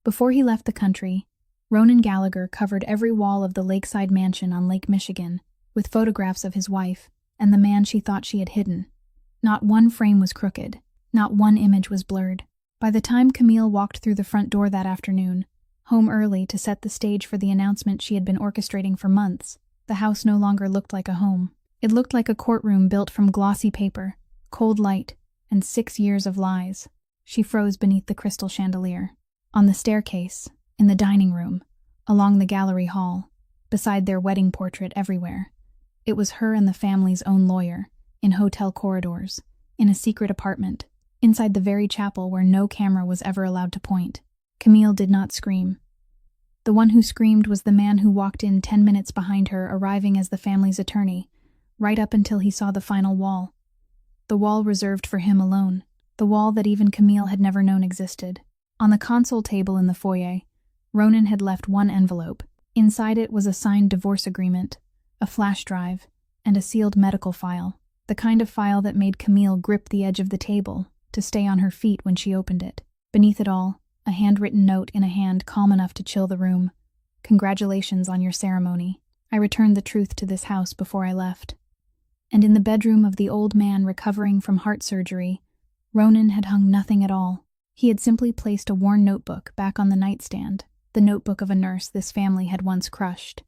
Before he left the country, Ronan Gallagher covered every wall of the lakeside mansion on Lake Michigan with photographs of his wife and the man she thought she had hidden. Not one frame was crooked, not one image was blurred. By the time Camille walked through the front door that afternoon, home early to set the stage for the announcement she had been orchestrating for months, the house no longer looked like a home. It looked like a courtroom built from glossy paper, cold light, and 6 years of lies. She froze beneath the crystal chandelier. On the staircase, in the dining room, along the gallery hall, beside their wedding portrait everywhere. It was her and the family's own lawyer, in hotel corridors, in a secret apartment, inside the very chapel where no camera was ever allowed to point. Camille did not scream. The one who screamed was the man who walked in 10 minutes behind her, arriving as the family's attorney, right up until he saw the final wall. The wall reserved for him alone, the wall that even Camille had never known existed. On the console table in the foyer, Ronan had left one envelope. Inside it was a signed divorce agreement, a flash drive, and a sealed medical file, the kind of file that made Camille grip the edge of the table to stay on her feet when she opened it. Beneath it all, a handwritten note in a hand calm enough to chill the room. "Congratulations on your ceremony. I returned the truth to this house before I left." And in the bedroom of the old man recovering from heart surgery, Ronan had hung nothing at all. He had simply placed a worn notebook back on the nightstand, the notebook of a nurse this family had once crushed.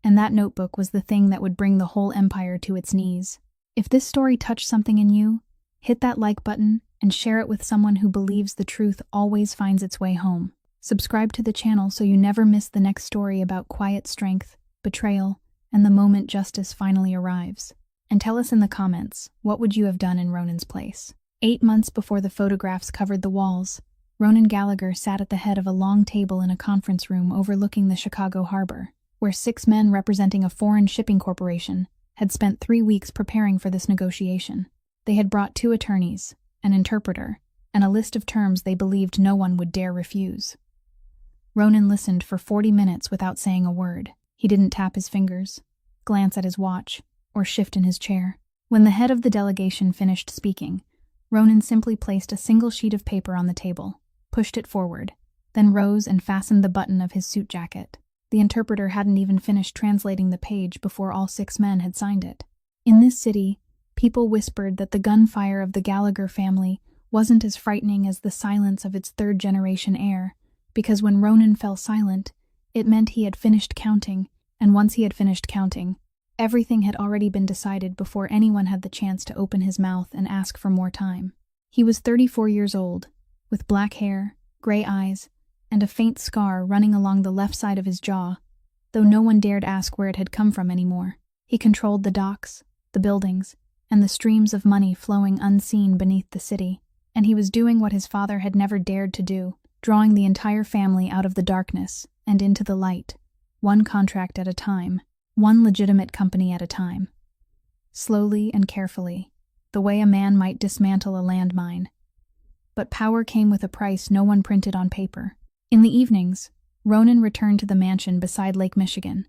And that notebook was the thing that would bring the whole empire to its knees. If this story touched something in you, hit that like button and share it with someone who believes the truth always finds its way home. Subscribe to the channel so you never miss the next story about quiet strength, betrayal, and the moment justice finally arrives. And tell us in the comments, what would you have done in Ronan's place? 8 months before the photographs covered the walls, Ronan Gallagher sat at the head of a long table in a conference room overlooking the Chicago harbor, where 6 men representing a foreign shipping corporation had spent 3 weeks preparing for this negotiation. They had brought 2 attorneys, an interpreter, and a list of terms they believed no one would dare refuse. Ronan listened for 40 minutes without saying a word. He didn't tap his fingers, glance at his watch, or shift in his chair. When the head of the delegation finished speaking, Ronan simply placed a single sheet of paper on the table, pushed it forward, then rose and fastened the button of his suit jacket. The interpreter hadn't even finished translating the page before all 6 men had signed it. In this city, people whispered that the gunfire of the Gallagher family wasn't as frightening as the silence of its 3rd-generation heir, because when Ronan fell silent, it meant he had finished counting, and once he had finished counting, everything had already been decided before anyone had the chance to open his mouth and ask for more time. He was 34 years old, with black hair, gray eyes, and a faint scar running along the left side of his jaw, though no one dared ask where it had come from anymore. He controlled the docks, the buildings, and the streams of money flowing unseen beneath the city, and he was doing what his father had never dared to do, drawing the entire family out of the darkness and into the light, one contract at a time, one legitimate company at a time. Slowly and carefully, the way a man might dismantle a landmine. But power came with a price no one printed on paper. In the evenings, Ronan returned to the mansion beside Lake Michigan,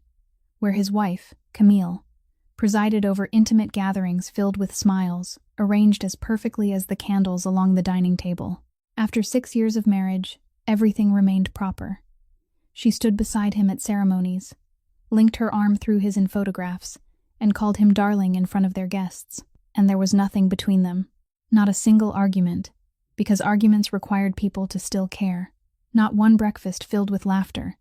where his wife, Camille, presided over intimate gatherings filled with smiles, arranged as perfectly as the candles along the dining table. After 6 years of marriage, everything remained proper. She stood beside him at ceremonies, linked her arm through his in photographs, and called him darling in front of their guests. And there was nothing between them. Not a single argument, because arguments required people to still care. Not one breakfast filled with laughter,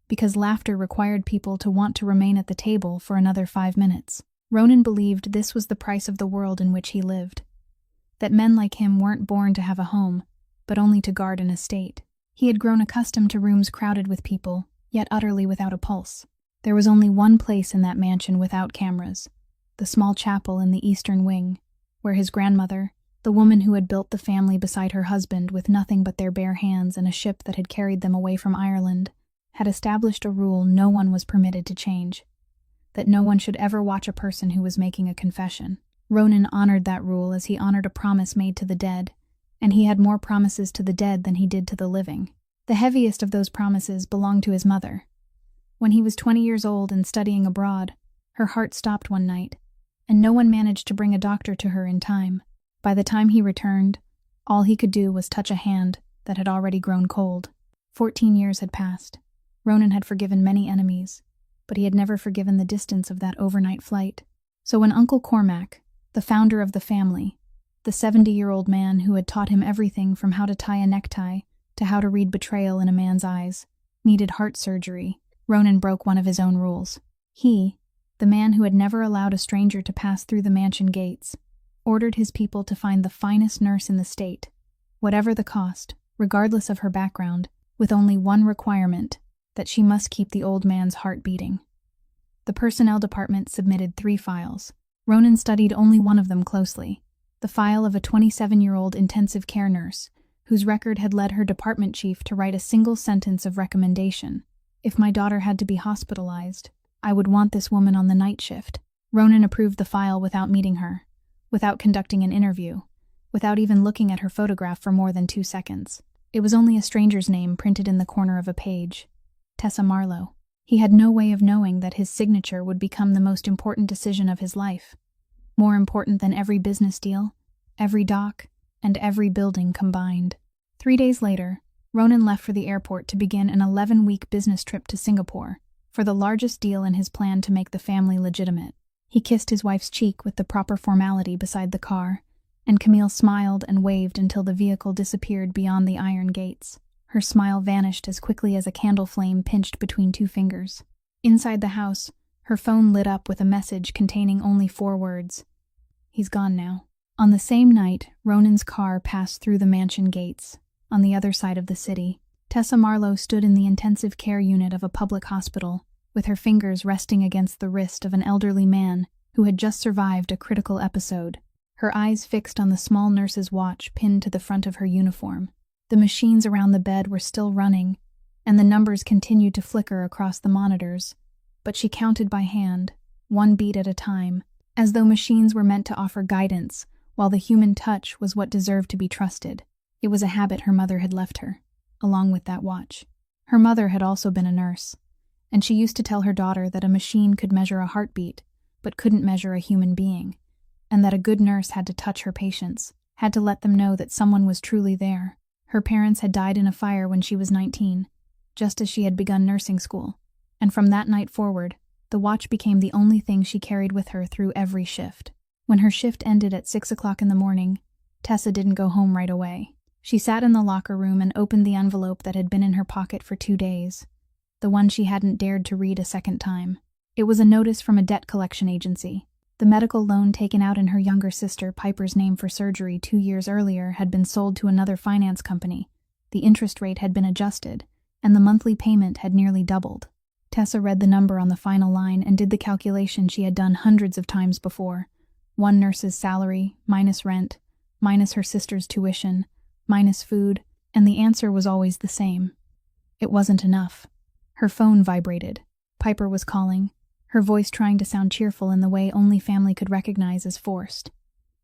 because laughter required people to want to remain at the table for another 5 minutes. Ronan believed this was the price of the world in which he lived. That men like him weren't born to have a home, but only to guard an estate. He had grown accustomed to rooms crowded with people, yet utterly without a pulse. There was only one place in that mansion without cameras, the small chapel in the eastern wing, where his grandmother, the woman who had built the family beside her husband with nothing but their bare hands and a ship that had carried them away from Ireland, had established a rule no one was permitted to change, that no one should ever watch a person who was making a confession. Ronan honored that rule as he honored a promise made to the dead, and he had more promises to the dead than he did to the living. The heaviest of those promises belonged to his mother. When he was 20 years old and studying abroad, her heart stopped one night, and no one managed to bring a doctor to her in time. By the time he returned, all he could do was touch a hand that had already grown cold. 14 years had passed. Ronan had forgiven many enemies, but he had never forgiven the distance of that overnight flight. So when Uncle Cormac, the founder of the family, the 70-year-old man who had taught him everything from how to tie a necktie to how to read betrayal in a man's eyes, needed heart surgery, Ronan broke one of his own rules. He, the man who had never allowed a stranger to pass through the mansion gates, ordered his people to find the finest nurse in the state, whatever the cost, regardless of her background, with only one requirement, that she must keep the old man's heart beating. The personnel department submitted 3 files. Ronan studied only one of them closely, the file of a 27-year-old intensive care nurse, whose record had led her department chief to write a single sentence of recommendation. If my daughter had to be hospitalized, I would want this woman on the night shift. Ronan approved the file without meeting her, without conducting an interview, without even looking at her photograph for more than 2 seconds. It was only a stranger's name printed in the corner of a page. Tessa Marlowe. He had no way of knowing that his signature would become the most important decision of his life. More important than every business deal, every dock, and every building combined. 3 days later, Ronan left for the airport to begin an 11-week business trip to Singapore, for the largest deal in his plan to make the family legitimate. He kissed his wife's cheek with the proper formality beside the car, and Camille smiled and waved until the vehicle disappeared beyond the iron gates. Her smile vanished as quickly as a candle flame pinched between 2 fingers. Inside the house, her phone lit up with a message containing only 4 words. He's gone now. On the same night, Ronan's car passed through the mansion gates. On the other side of the city, Tessa Marlowe stood in the intensive care unit of a public hospital, with her fingers resting against the wrist of an elderly man who had just survived a critical episode, her eyes fixed on the small nurse's watch pinned to the front of her uniform. The machines around the bed were still running, and the numbers continued to flicker across the monitors, but she counted by hand, 1 beat at a time, as though machines were meant to offer guidance, while the human touch was what deserved to be trusted. It was a habit her mother had left her, along with that watch. Her mother had also been a nurse, and she used to tell her daughter that a machine could measure a heartbeat, but couldn't measure a human being, and that a good nurse had to touch her patients, had to let them know that someone was truly there. Her parents had died in a fire when she was 19, just as she had begun nursing school, and from that night forward, the watch became the only thing she carried with her through every shift. When her shift ended at 6 o'clock in the morning, Tessa didn't go home right away. She sat in the locker room and opened the envelope that had been in her pocket for 2 days, the one she hadn't dared to read a second time. It was a notice from a debt collection agency. The medical loan taken out in her younger sister Piper's name for surgery 2 years earlier had been sold to another finance company. The interest rate had been adjusted, and the monthly payment had nearly doubled. Tessa read the number on the final line and did the calculation she had done hundreds of times before. 1 nurse's salary, minus rent, minus her sister's tuition, minus food, and the answer was always the same. It wasn't enough. Her phone vibrated. Piper was calling, her voice trying to sound cheerful in the way only family could recognize as forced,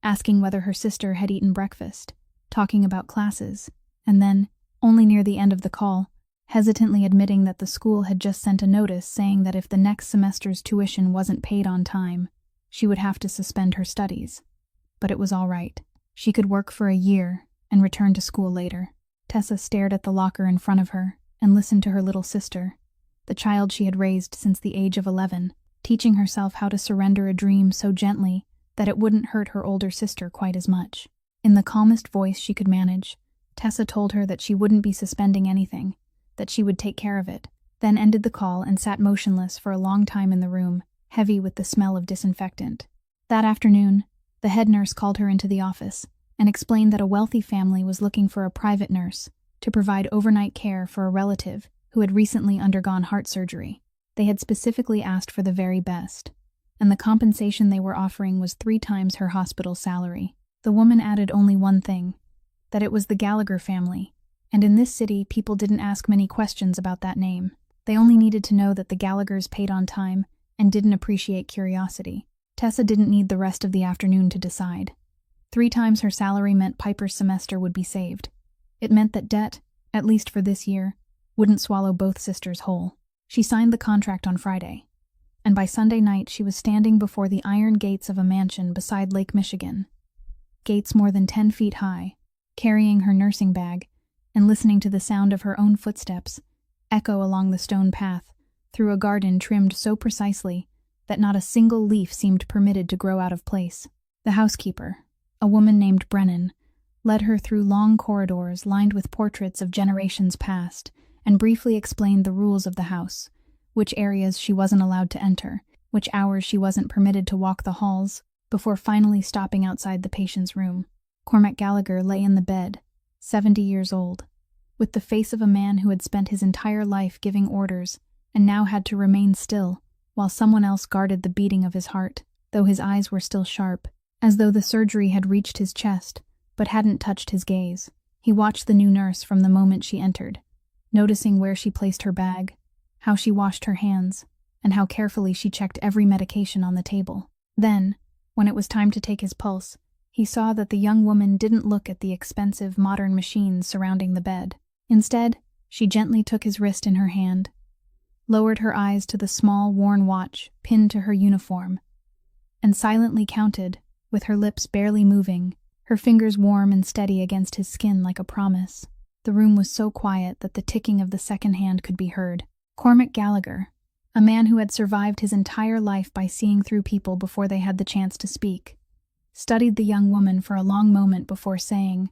asking whether her sister had eaten breakfast, talking about classes, and then, only near the end of the call, hesitantly admitting that the school had just sent a notice saying that if the next semester's tuition wasn't paid on time, she would have to suspend her studies. But it was all right. She could work for a year and return to school later. Tessa stared at the locker in front of her and listened to her little sister, the child she had raised since the age of 11, teaching herself how to surrender a dream so gently that it wouldn't hurt her older sister quite as much. In the calmest voice she could manage, Tessa told her that she wouldn't be suspending anything, that she would take care of it, then ended the call and sat motionless for a long time in the room, heavy with the smell of disinfectant. That afternoon, the head nurse called her into the office and explained that a wealthy family was looking for a private nurse to provide overnight care for a relative who had recently undergone heart surgery. They had specifically asked for the very best, and the compensation they were offering was 3 times her hospital salary. The woman added only one thing, that it was the Gallagher family, and in this city people didn't ask many questions about that name. They only needed to know that the Gallaghers paid on time and didn't appreciate curiosity. Tessa didn't need the rest of the afternoon to decide. 3 times her salary meant Piper's semester would be saved. It meant that debt, at least for this year, wouldn't swallow both sisters whole. She signed the contract on Friday, and by Sunday night she was standing before the iron gates of a mansion beside Lake Michigan. Gates more than 10 feet high, carrying her nursing bag, and listening to the sound of her own footsteps echo along the stone path through a garden trimmed so precisely that not a single leaf seemed permitted to grow out of place. The housekeeper, a woman named Brennan, led her through long corridors lined with portraits of generations past and briefly explained the rules of the house, which areas she wasn't allowed to enter, which hours she wasn't permitted to walk the halls, before finally stopping outside the patient's room. Cormac Gallagher lay in the bed, 70 years old, with the face of a man who had spent his entire life giving orders and now had to remain still while someone else guarded the beating of his heart, though his eyes were still sharp, as though the surgery had reached his chest but hadn't touched his gaze. He watched the new nurse from the moment she entered, noticing where she placed her bag, how she washed her hands, and how carefully she checked every medication on the table. Then, when it was time to take his pulse, he saw that the young woman didn't look at the expensive modern machines surrounding the bed. Instead, she gently took his wrist in her hand, lowered her eyes to the small, worn watch pinned to her uniform, and silently counted, with her lips barely moving, her fingers warm and steady against his skin like a promise. The room was so quiet that the ticking of the second hand could be heard. Cormac Gallagher, a man who had survived his entire life by seeing through people before they had the chance to speak, studied the young woman for a long moment before saying,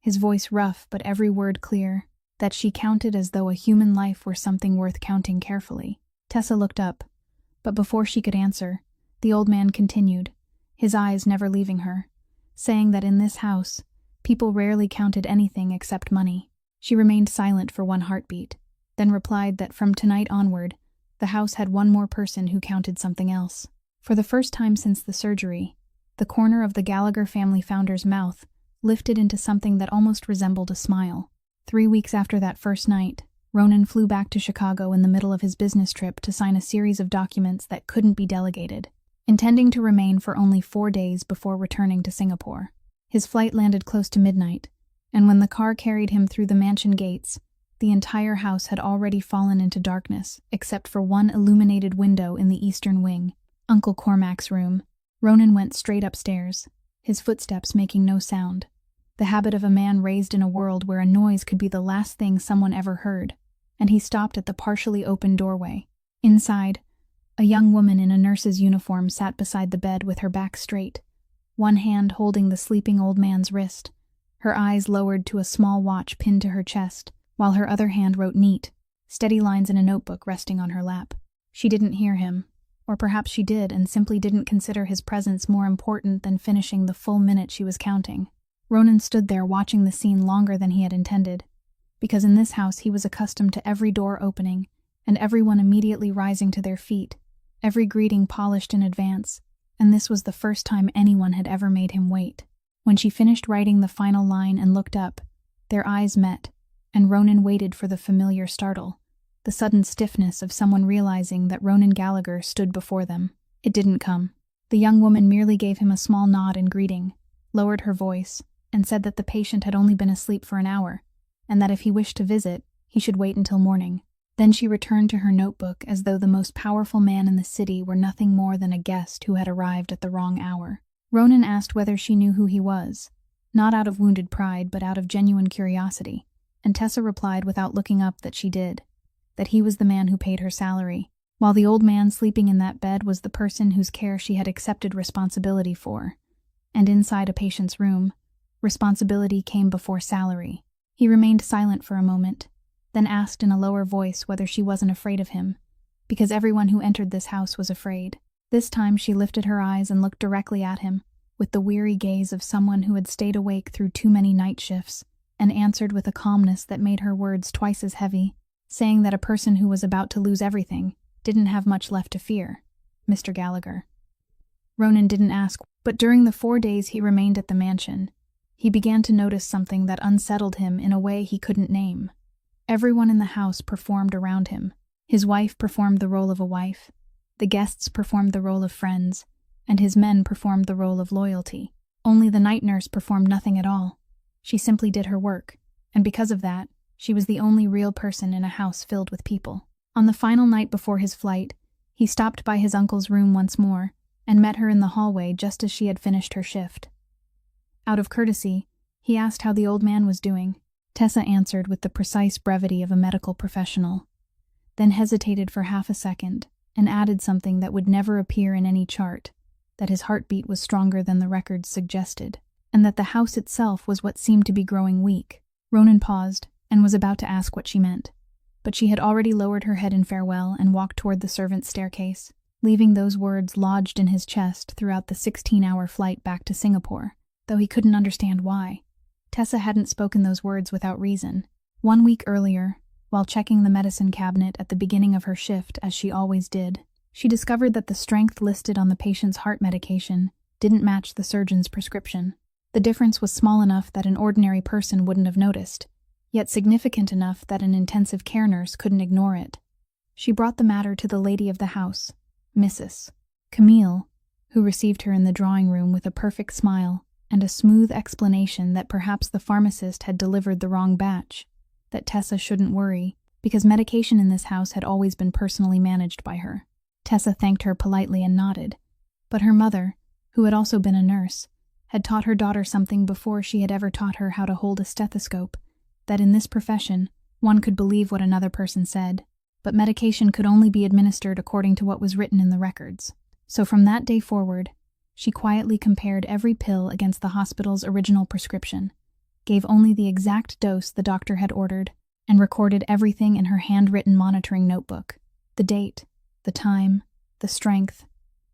his voice rough but every word clear, that she counted as though a human life were something worth counting carefully. Tessa looked up, but before she could answer, the old man continued, his eyes never leaving her, saying that in this house, people rarely counted anything except money. She remained silent for one heartbeat, then replied that from tonight onward, the house had one more person who counted something else. For the first time since the surgery, the corner of the Gallagher family founder's mouth lifted into something that almost resembled a smile. 3 weeks after that first night, Ronan flew back to Chicago in the middle of his business trip to sign a series of documents that couldn't be delegated, intending to remain for only 4 days before returning to Singapore. His flight landed close to midnight, and when the car carried him through the mansion gates, the entire house had already fallen into darkness, except for one illuminated window in the eastern wing, Uncle Cormac's room. Ronan went straight upstairs, his footsteps making no sound, the habit of a man raised in a world where a noise could be the last thing someone ever heard, and he stopped at the partially open doorway. Inside, a young woman in a nurse's uniform sat beside the bed with her back straight, one hand holding the sleeping old man's wrist, her eyes lowered to a small watch pinned to her chest, while her other hand wrote neat, steady lines in a notebook resting on her lap. She didn't hear him, or perhaps she did and simply didn't consider his presence more important than finishing the full minute she was counting. Ronan stood there watching the scene longer than he had intended, because in this house he was accustomed to every door opening and everyone immediately rising to their feet, every greeting polished in advance, and this was the first time anyone had ever made him wait. When she finished writing the final line and looked up, their eyes met, and Ronan waited for the familiar startle, the sudden stiffness of someone realizing that Ronan Gallagher stood before them. It didn't come. The young woman merely gave him a small nod in greeting, lowered her voice, and said that the patient had only been asleep for an hour, and that if he wished to visit, he should wait until morning. Then she returned to her notebook as though the most powerful man in the city were nothing more than a guest who had arrived at the wrong hour. Ronan asked whether she knew who he was, not out of wounded pride but out of genuine curiosity, and Tessa replied without looking up that she did, that he was the man who paid her salary, while the old man sleeping in that bed was the person whose care she had accepted responsibility for, and inside a patient's room, responsibility came before salary. He remained silent for a moment, then asked in a lower voice whether she wasn't afraid of him, because everyone who entered this house was afraid. This time she lifted her eyes and looked directly at him, with the weary gaze of someone who had stayed awake through too many night shifts, and answered with a calmness that made her words twice as heavy, saying that a person who was about to lose everything didn't have much left to fear. Mr. Gallagher. Ronan didn't ask, but during the 4 days he remained at the mansion, he began to notice something that unsettled him in a way he couldn't name. Everyone in the house performed around him. His wife performed the role of a wife, the guests performed the role of friends, and his men performed the role of loyalty. Only the night nurse performed nothing at all. She simply did her work, and because of that, she was the only real person in a house filled with people. On the final night before his flight, he stopped by his uncle's room once more and met her in the hallway just as she had finished her shift. Out of courtesy, he asked how the old man was doing, Tessa answered with the precise brevity of a medical professional, then hesitated for half a second and added something that would never appear in any chart, that his heartbeat was stronger than the records suggested, and that the house itself was what seemed to be growing weak. Ronan paused and was about to ask what she meant, but she had already lowered her head in farewell and walked toward the servants' staircase, leaving those words lodged in his chest throughout the 16-hour flight back to Singapore, though he couldn't understand why. Tessa hadn't spoken those words without reason. 1 week earlier, while checking the medicine cabinet at the beginning of her shift, as she always did, she discovered that the strength listed on the patient's heart medication didn't match the surgeon's prescription. The difference was small enough that an ordinary person wouldn't have noticed, yet significant enough that an intensive care nurse couldn't ignore it. She brought the matter to the lady of the house, Mrs. Camille, who received her in the drawing room with a perfect smile and a smooth explanation that perhaps the pharmacist had delivered the wrong batch, that Tessa shouldn't worry, because medication in this house had always been personally managed by her. Tessa thanked her politely and nodded, but her mother, who had also been a nurse, had taught her daughter something before she had ever taught her how to hold a stethoscope, that in this profession, one could believe what another person said, but medication could only be administered according to what was written in the records. So from that day forward, she quietly compared every pill against the hospital's original prescription, gave only the exact dose the doctor had ordered, and recorded everything in her handwritten monitoring notebook: the date, the time, the strength,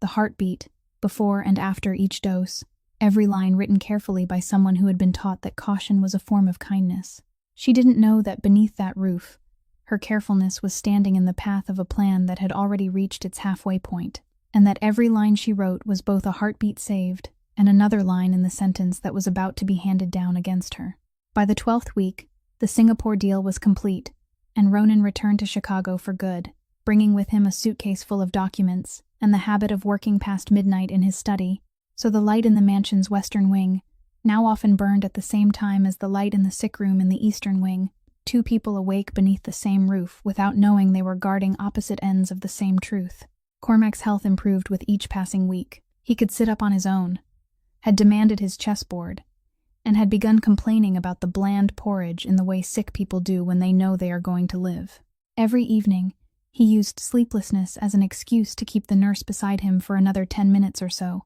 the heartbeat, before and after each dose, every line written carefully by someone who had been taught that caution was a form of kindness. She didn't know that beneath that roof, her carefulness was standing in the path of a plan that had already reached its halfway point, and that every line she wrote was both a heartbeat saved and another line in the sentence that was about to be handed down against her. By the 12th week, the Singapore deal was complete, and Ronan returned to Chicago for good, bringing with him a suitcase full of documents and the habit of working past midnight in his study, so the light in the mansion's western wing now often burned at the same time as the light in the sick room in the eastern wing, 2 people awake beneath the same roof without knowing they were guarding opposite ends of the same truth. Cormac's health improved with each passing week. He could sit up on his own, had demanded his chessboard, and had begun complaining about the bland porridge in the way sick people do when they know they are going to live. Every evening, he used sleeplessness as an excuse to keep the nurse beside him for another 10 minutes or so,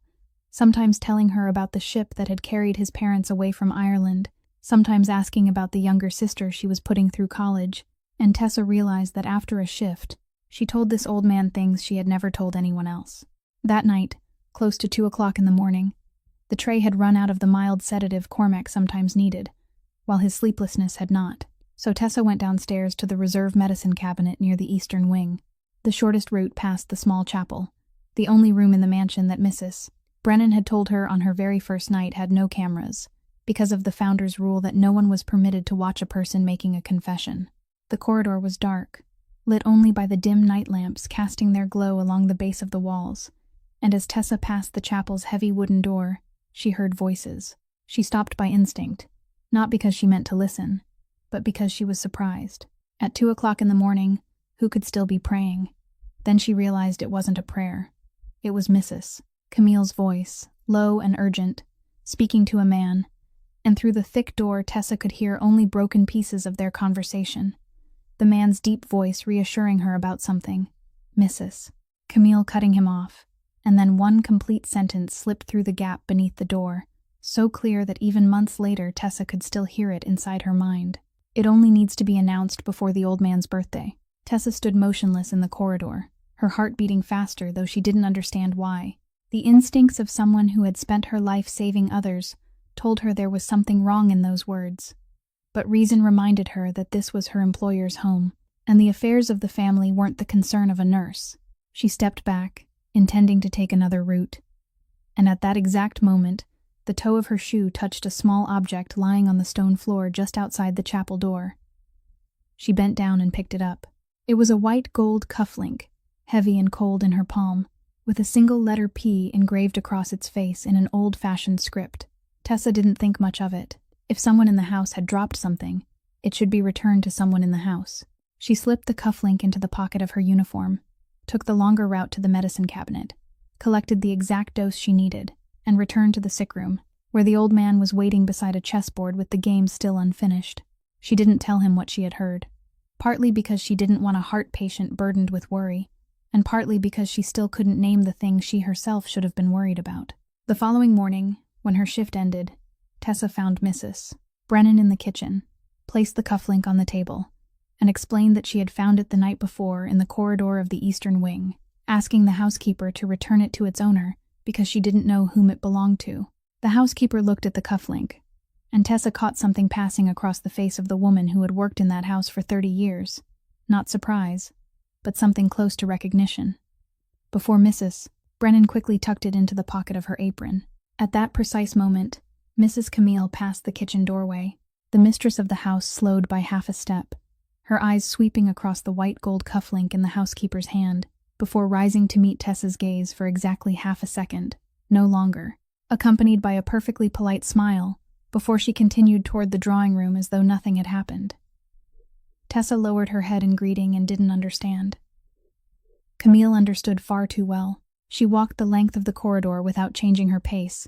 sometimes telling her about the ship that had carried his parents away from Ireland, sometimes asking about the younger sister she was putting through college, and Tessa realized that after a shift, she told this old man things she had never told anyone else. That night, close to 2 o'clock in the morning, the tray had run out of the mild sedative Cormac sometimes needed, while his sleeplessness had not. So Tessa went downstairs to the reserve medicine cabinet near the eastern wing, the shortest route past the small chapel, the only room in the mansion that Mrs. Brennan had told her on her very first night had no cameras, because of the founder's rule that no one was permitted to watch a person making a confession. The corridor was dark, lit only by the dim night lamps casting their glow along the base of the walls, and as Tessa passed the chapel's heavy wooden door, she heard voices. She stopped by instinct, not because she meant to listen, but because she was surprised. At 2 o'clock in the morning, who could still be praying? Then she realized it wasn't a prayer. It was Mrs. Camille's voice, low and urgent, speaking to a man, and through the thick door Tessa could hear only broken pieces of their conversation. The man's deep voice reassuring her about something. Mrs. Camille cutting him off, and then one complete sentence slipped through the gap beneath the door, so clear that even months later Tessa could still hear it inside her mind. It only needs to be announced before the old man's birthday. Tessa stood motionless in the corridor, her heart beating faster though she didn't understand why. The instincts of someone who had spent her life saving others told her there was something wrong in those words. But reason reminded her that this was her employer's home, and the affairs of the family weren't the concern of a nurse. She stepped back, intending to take another route, and at that exact moment, the toe of her shoe touched a small object lying on the stone floor just outside the chapel door. She bent down and picked it up. It was a white gold cufflink, heavy and cold in her palm, with a single letter P engraved across its face in an old-fashioned script. Tessa didn't think much of it. If someone in the house had dropped something, it should be returned to someone in the house. She slipped the cufflink into the pocket of her uniform, took the longer route to the medicine cabinet, collected the exact dose she needed, and returned to the sick room, where the old man was waiting beside a chessboard with the game still unfinished. She didn't tell him what she had heard, partly because she didn't want a heart patient burdened with worry, and partly because she still couldn't name the thing she herself should have been worried about. The following morning, when her shift ended, Tessa found Mrs. Brennan in the kitchen, placed the cufflink on the table, and explained that she had found it the night before in the corridor of the eastern wing, asking the housekeeper to return it to its owner because she didn't know whom it belonged to. The housekeeper looked at the cufflink, and Tessa caught something passing across the face of the woman who had worked in that house for 30 years. Not surprise, but something close to recognition. Before Mrs. Brennan quickly tucked it into the pocket of her apron. At that precise moment, Mrs. Camille passed the kitchen doorway. The mistress of the house slowed by half a step, her eyes sweeping across the white gold cufflink in the housekeeper's hand, before rising to meet Tessa's gaze for exactly half a second, no longer, accompanied by a perfectly polite smile, before she continued toward the drawing room as though nothing had happened. Tessa lowered her head in greeting and didn't understand. Camille understood far too well. She walked the length of the corridor without changing her pace,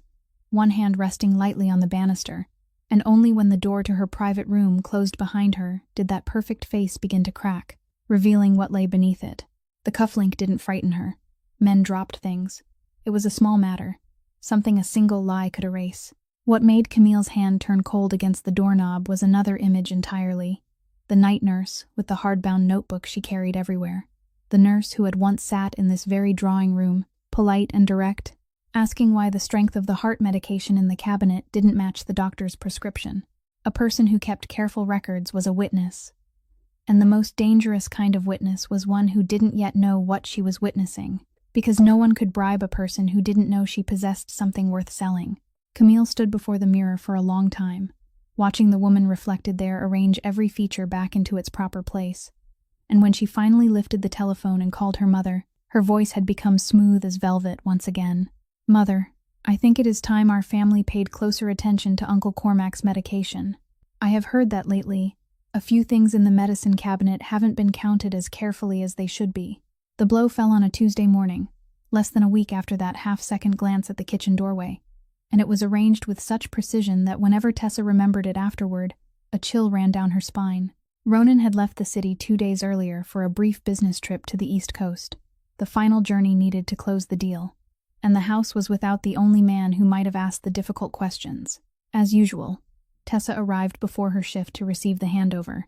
one hand resting lightly on the banister, and only when the door to her private room closed behind her did that perfect face begin to crack, revealing what lay beneath it. The cufflink didn't frighten her. Men dropped things. It was a small matter, something a single lie could erase. What made Camille's hand turn cold against the doorknob was another image entirely. The night nurse, with the hardbound notebook she carried everywhere. The nurse who had once sat in this very drawing room, polite and direct, asking why the strength of the heart medication in the cabinet didn't match the doctor's prescription. A person who kept careful records was a witness. And the most dangerous kind of witness was one who didn't yet know what she was witnessing, because no one could bribe a person who didn't know she possessed something worth selling. Camille stood before the mirror for a long time, watching the woman reflected there arrange every feature back into its proper place. And when she finally lifted the telephone and called her mother, her voice had become smooth as velvet once again. "Mother, I think it is time our family paid closer attention to Uncle Cormac's medication. I have heard that lately, a few things in the medicine cabinet haven't been counted as carefully as they should be." The blow fell on a Tuesday morning, less than a week after that half-second glance at the kitchen doorway, and it was arranged with such precision that whenever Tessa remembered it afterward, a chill ran down her spine. Ronan had left the city 2 days earlier for a brief business trip to the East Coast, the final journey needed to close the deal, and the house was without the only man who might have asked the difficult questions. As usual, Tessa arrived before her shift to receive the handover,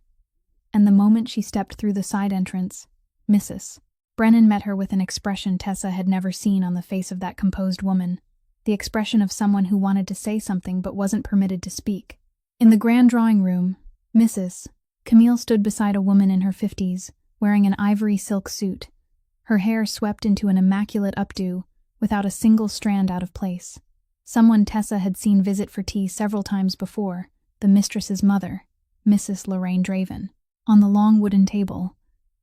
and the moment she stepped through the side entrance, Mrs. Brennan met her with an expression Tessa had never seen on the face of that composed woman, the expression of someone who wanted to say something but wasn't permitted to speak. In the grand drawing room, Mrs. Camille stood beside a woman in her 50s, wearing an ivory silk suit, her hair swept into an immaculate updo, without a single strand out of place. Someone Tessa had seen visit for tea several times before, the mistress's mother, Mrs. Lorraine Draven. On the long wooden table,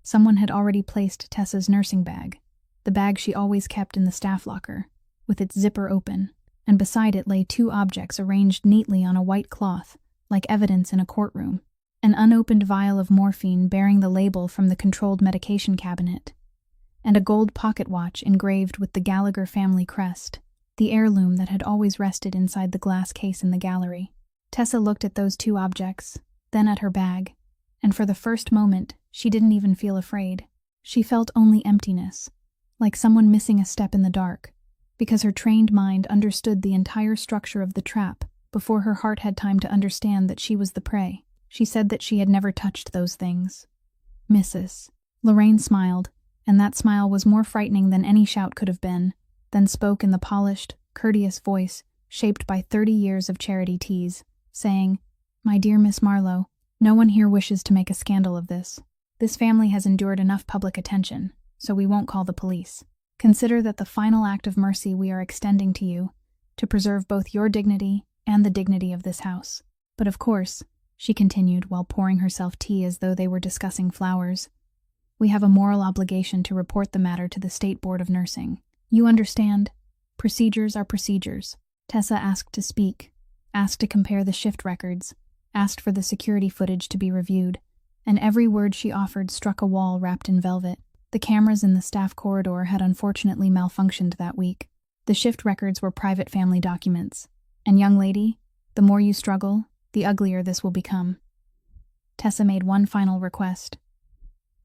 someone had already placed Tessa's nursing bag, the bag she always kept in the staff locker, with its zipper open, and beside it lay 2 objects arranged neatly on a white cloth, like evidence in a courtroom. An unopened vial of morphine bearing the label from the controlled medication cabinet, and a gold pocket watch engraved with the Gallagher family crest, the heirloom that had always rested inside the glass case in the gallery. Tessa looked at those 2 objects, then at her bag, and for the first moment, she didn't even feel afraid. She felt only emptiness, like someone missing a step in the dark, because her trained mind understood the entire structure of the trap before her heart had time to understand that she was the prey. She said that she had never touched those things. Mrs. Lorraine smiled, and that smile was more frightening than any shout could have been, then spoke in the polished, courteous voice shaped by 30 years of charity teas, saying, "My dear Miss Marlowe, no one here wishes to make a scandal of this. This family has endured enough public attention, so we won't call the police. Consider that the final act of mercy we are extending to you, to preserve both your dignity and the dignity of this house. But of course," she continued while pouring herself tea as though they were discussing flowers, "we have a moral obligation to report the matter to the State Board of Nursing. You understand? Procedures are procedures." Tessa asked to speak, asked to compare the shift records, asked for the security footage to be reviewed, and every word she offered struck a wall wrapped in velvet. The cameras in the staff corridor had unfortunately malfunctioned that week. The shift records were private family documents. And young lady, the more you struggle, the uglier this will become. Tessa made one final request.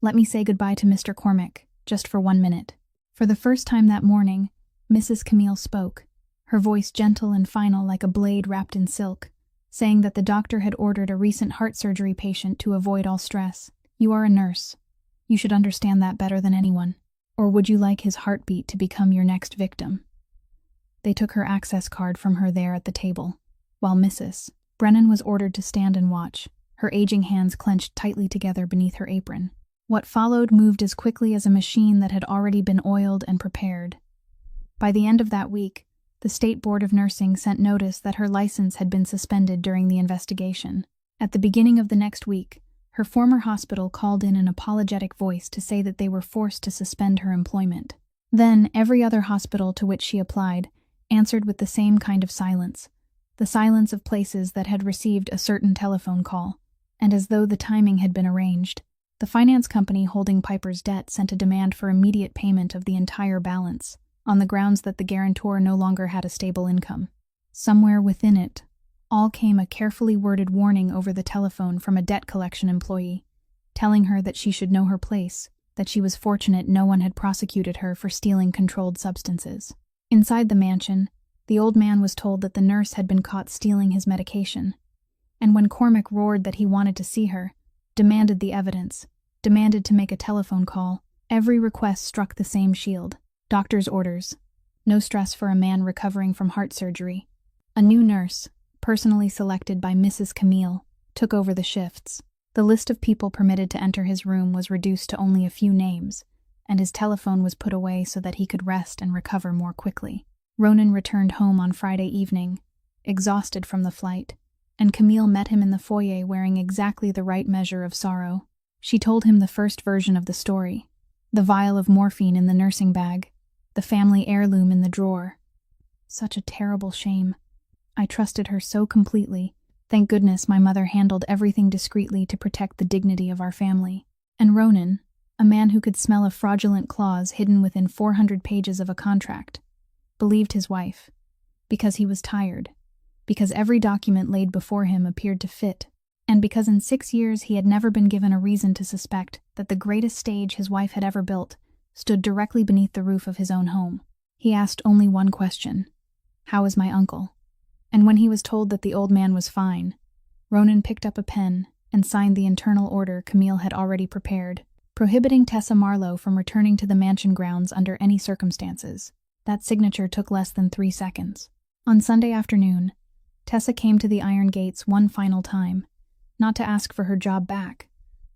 "Let me say goodbye to Mr. Cormack, just for 1 minute." For the first time that morning, Mrs. Camille spoke, her voice gentle and final like a blade wrapped in silk, saying that the doctor had ordered a recent heart surgery patient to avoid all stress. "You are a nurse. You should understand that better than anyone. Or would you like his heartbeat to become your next victim?" They took her access card from her there at the table, while Mrs. Brennan was ordered to stand and watch, her aging hands clenched tightly together beneath her apron. What followed moved as quickly as a machine that had already been oiled and prepared. By the end of that week, the State Board of Nursing sent notice that her license had been suspended during the investigation. At the beginning of the next week, her former hospital called in an apologetic voice to say that they were forced to suspend her employment. Then, every other hospital to which she applied answered with the same kind of silence, the silence of places that had received a certain telephone call, and as though the timing had been arranged. The finance company holding Piper's debt sent a demand for immediate payment of the entire balance, on the grounds that the guarantor no longer had a stable income. Somewhere within it all came a carefully worded warning over the telephone from a debt collection employee, telling her that she should know her place, that she was fortunate no one had prosecuted her for stealing controlled substances. Inside the mansion, the old man was told that the nurse had been caught stealing his medication, and when Cormack roared that he wanted to see her, demanded the evidence, demanded to make a telephone call, every request struck the same shield. Doctor's orders. No stress for a man recovering from heart surgery. A new nurse, personally selected by Mrs. Camille, took over the shifts. The list of people permitted to enter his room was reduced to only a few names, and his telephone was put away so that he could rest and recover more quickly. Ronan returned home on Friday evening, exhausted from the flight, and Camille met him in the foyer wearing exactly the right measure of sorrow. She told him the first version of the story, the vial of morphine in the nursing bag, the family heirloom in the drawer. Such a terrible shame. I trusted her so completely. Thank goodness my mother handled everything discreetly to protect the dignity of our family. And Ronan, a man who could smell a fraudulent clause hidden within 400 pages of a contract, believed his wife, because he was tired, because every document laid before him appeared to fit, and because in 6 years he had never been given a reason to suspect that the greatest stage his wife had ever built stood directly beneath the roof of his own home. He asked only one question: "How is my uncle?" And when he was told that the old man was fine, Ronan picked up a pen and signed the internal order Camille had already prepared, prohibiting Tessa Marlowe from returning to the mansion grounds under any circumstances. That signature took less than 3 seconds. On Sunday afternoon, Tessa came to the iron gates one final time, not to ask for her job back,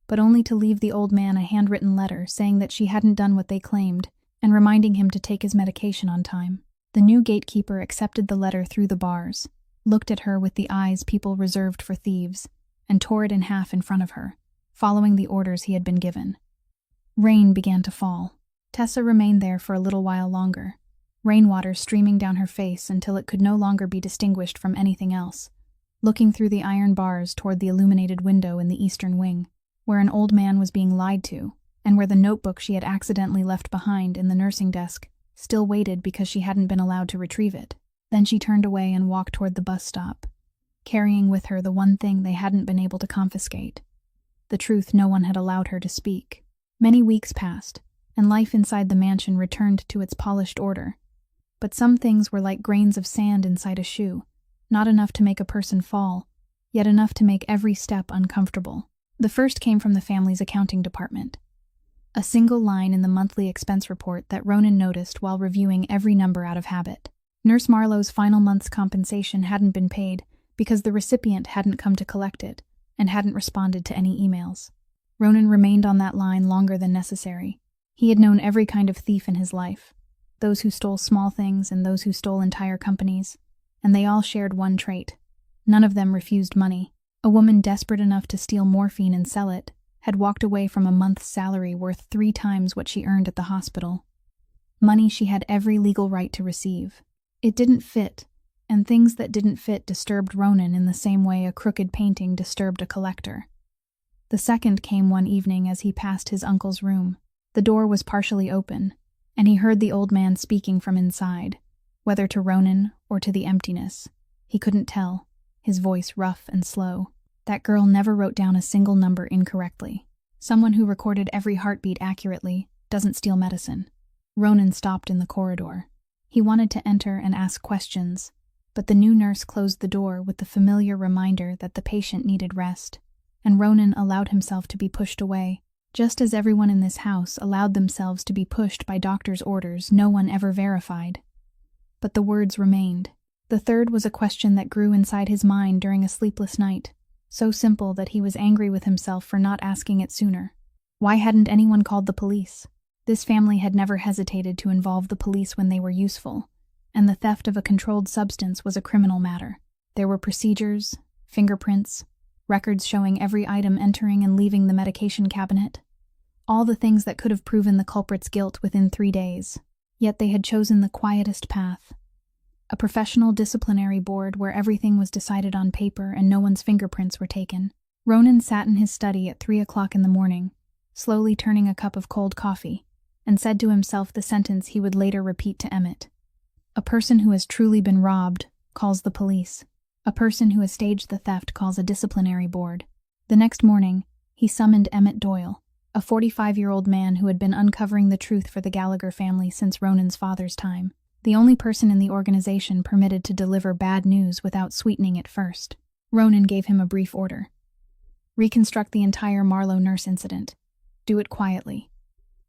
but only to leave the old man a handwritten letter saying that she hadn't done what they claimed and reminding him to take his medication on time. The new gatekeeper accepted the letter through the bars, looked at her with the eyes people reserved for thieves, and tore it in half in front of her, following the orders he had been given. Rain began to fall. Tessa remained there for a little while longer, rainwater streaming down her face until it could no longer be distinguished from anything else, looking through the iron bars toward the illuminated window in the eastern wing, where an old man was being lied to, and where the notebook she had accidentally left behind in the nursing desk still waited because she hadn't been allowed to retrieve it. Then she turned away and walked toward the bus stop, carrying with her the one thing they hadn't been able to confiscate, the truth no one had allowed her to speak. Many weeks passed, and life inside the mansion returned to its polished order. But some things were like grains of sand inside a shoe, not enough to make a person fall, yet enough to make every step uncomfortable. The first came from the family's accounting department. A single line in the monthly expense report that Ronan noticed while reviewing every number out of habit. Nurse Marlowe's final month's compensation hadn't been paid because the recipient hadn't come to collect it and hadn't responded to any emails. Ronan remained on that line longer than necessary. He had known every kind of thief in his life, those who stole small things and those who stole entire companies, and they all shared one trait. None of them refused money. A woman desperate enough to steal morphine and sell it had walked away from a month's salary worth 3 times what she earned at the hospital. Money she had every legal right to receive. It didn't fit, and things that didn't fit disturbed Ronan in the same way a crooked painting disturbed a collector. The second came one evening as he passed his uncle's room. The door was partially open, and he heard the old man speaking from inside, whether to Ronan or to the emptiness. He couldn't tell, his voice rough and slow. That girl never wrote down a single number incorrectly. Someone who recorded every heartbeat accurately doesn't steal medicine. Ronan stopped in the corridor. He wanted to enter and ask questions, but the new nurse closed the door with the familiar reminder that the patient needed rest, and Ronan allowed himself to be pushed away. Just as everyone in this house allowed themselves to be pushed by doctor's orders no one ever verified. But the words remained. The third was a question that grew inside his mind during a sleepless night, so simple that he was angry with himself for not asking it sooner. Why hadn't anyone called the police? This family had never hesitated to involve the police when they were useful, and the theft of a controlled substance was a criminal matter. There were procedures, fingerprints, records showing every item entering and leaving the medication cabinet. All the things that could have proven the culprit's guilt within 3 days. Yet they had chosen the quietest path. A professional disciplinary board where everything was decided on paper and no one's fingerprints were taken. Ronan sat in his study at 3 o'clock in the morning, slowly turning a cup of cold coffee, and said to himself the sentence he would later repeat to Emmett. A person who has truly been robbed calls the police. A person who has staged the theft calls a disciplinary board. The next morning, he summoned Emmett Doyle, a 45-year-old man who had been uncovering the truth for the Gallagher family since Ronan's father's time, the only person in the organization permitted to deliver bad news without sweetening it first. Ronan gave him a brief order. Reconstruct the entire Marlowe nurse incident. Do it quietly.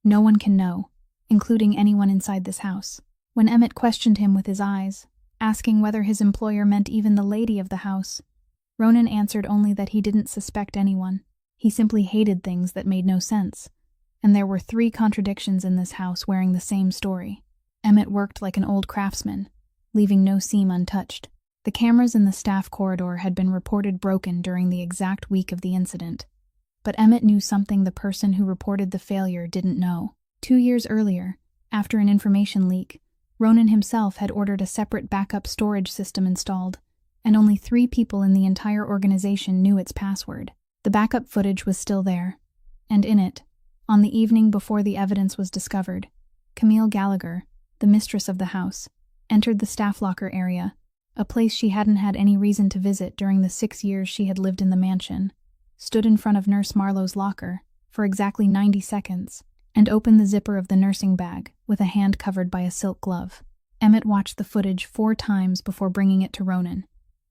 No one can know, including anyone inside this house. When Emmett questioned him with his eyes, asking whether his employer meant even the lady of the house, Ronan answered only that he didn't suspect anyone. He simply hated things that made no sense, and there were 3 contradictions in this house wearing the same story. Emmett worked like an old craftsman, leaving no seam untouched. The cameras in the staff corridor had been reported broken during the exact week of the incident, but Emmett knew something the person who reported the failure didn't know. 2 years earlier, after an information leak, Ronan himself had ordered a separate backup storage system installed, and only 3 people in the entire organization knew its password. The backup footage was still there, and in it, on the evening before the evidence was discovered, Camille Gallagher, the mistress of the house, entered the staff locker area, a place she hadn't had any reason to visit during the 6 years she had lived in the mansion, stood in front of Nurse Marlowe's locker for exactly 90 seconds, and opened the zipper of the nursing bag with a hand covered by a silk glove. Emmett watched the footage 4 times before bringing it to Ronan,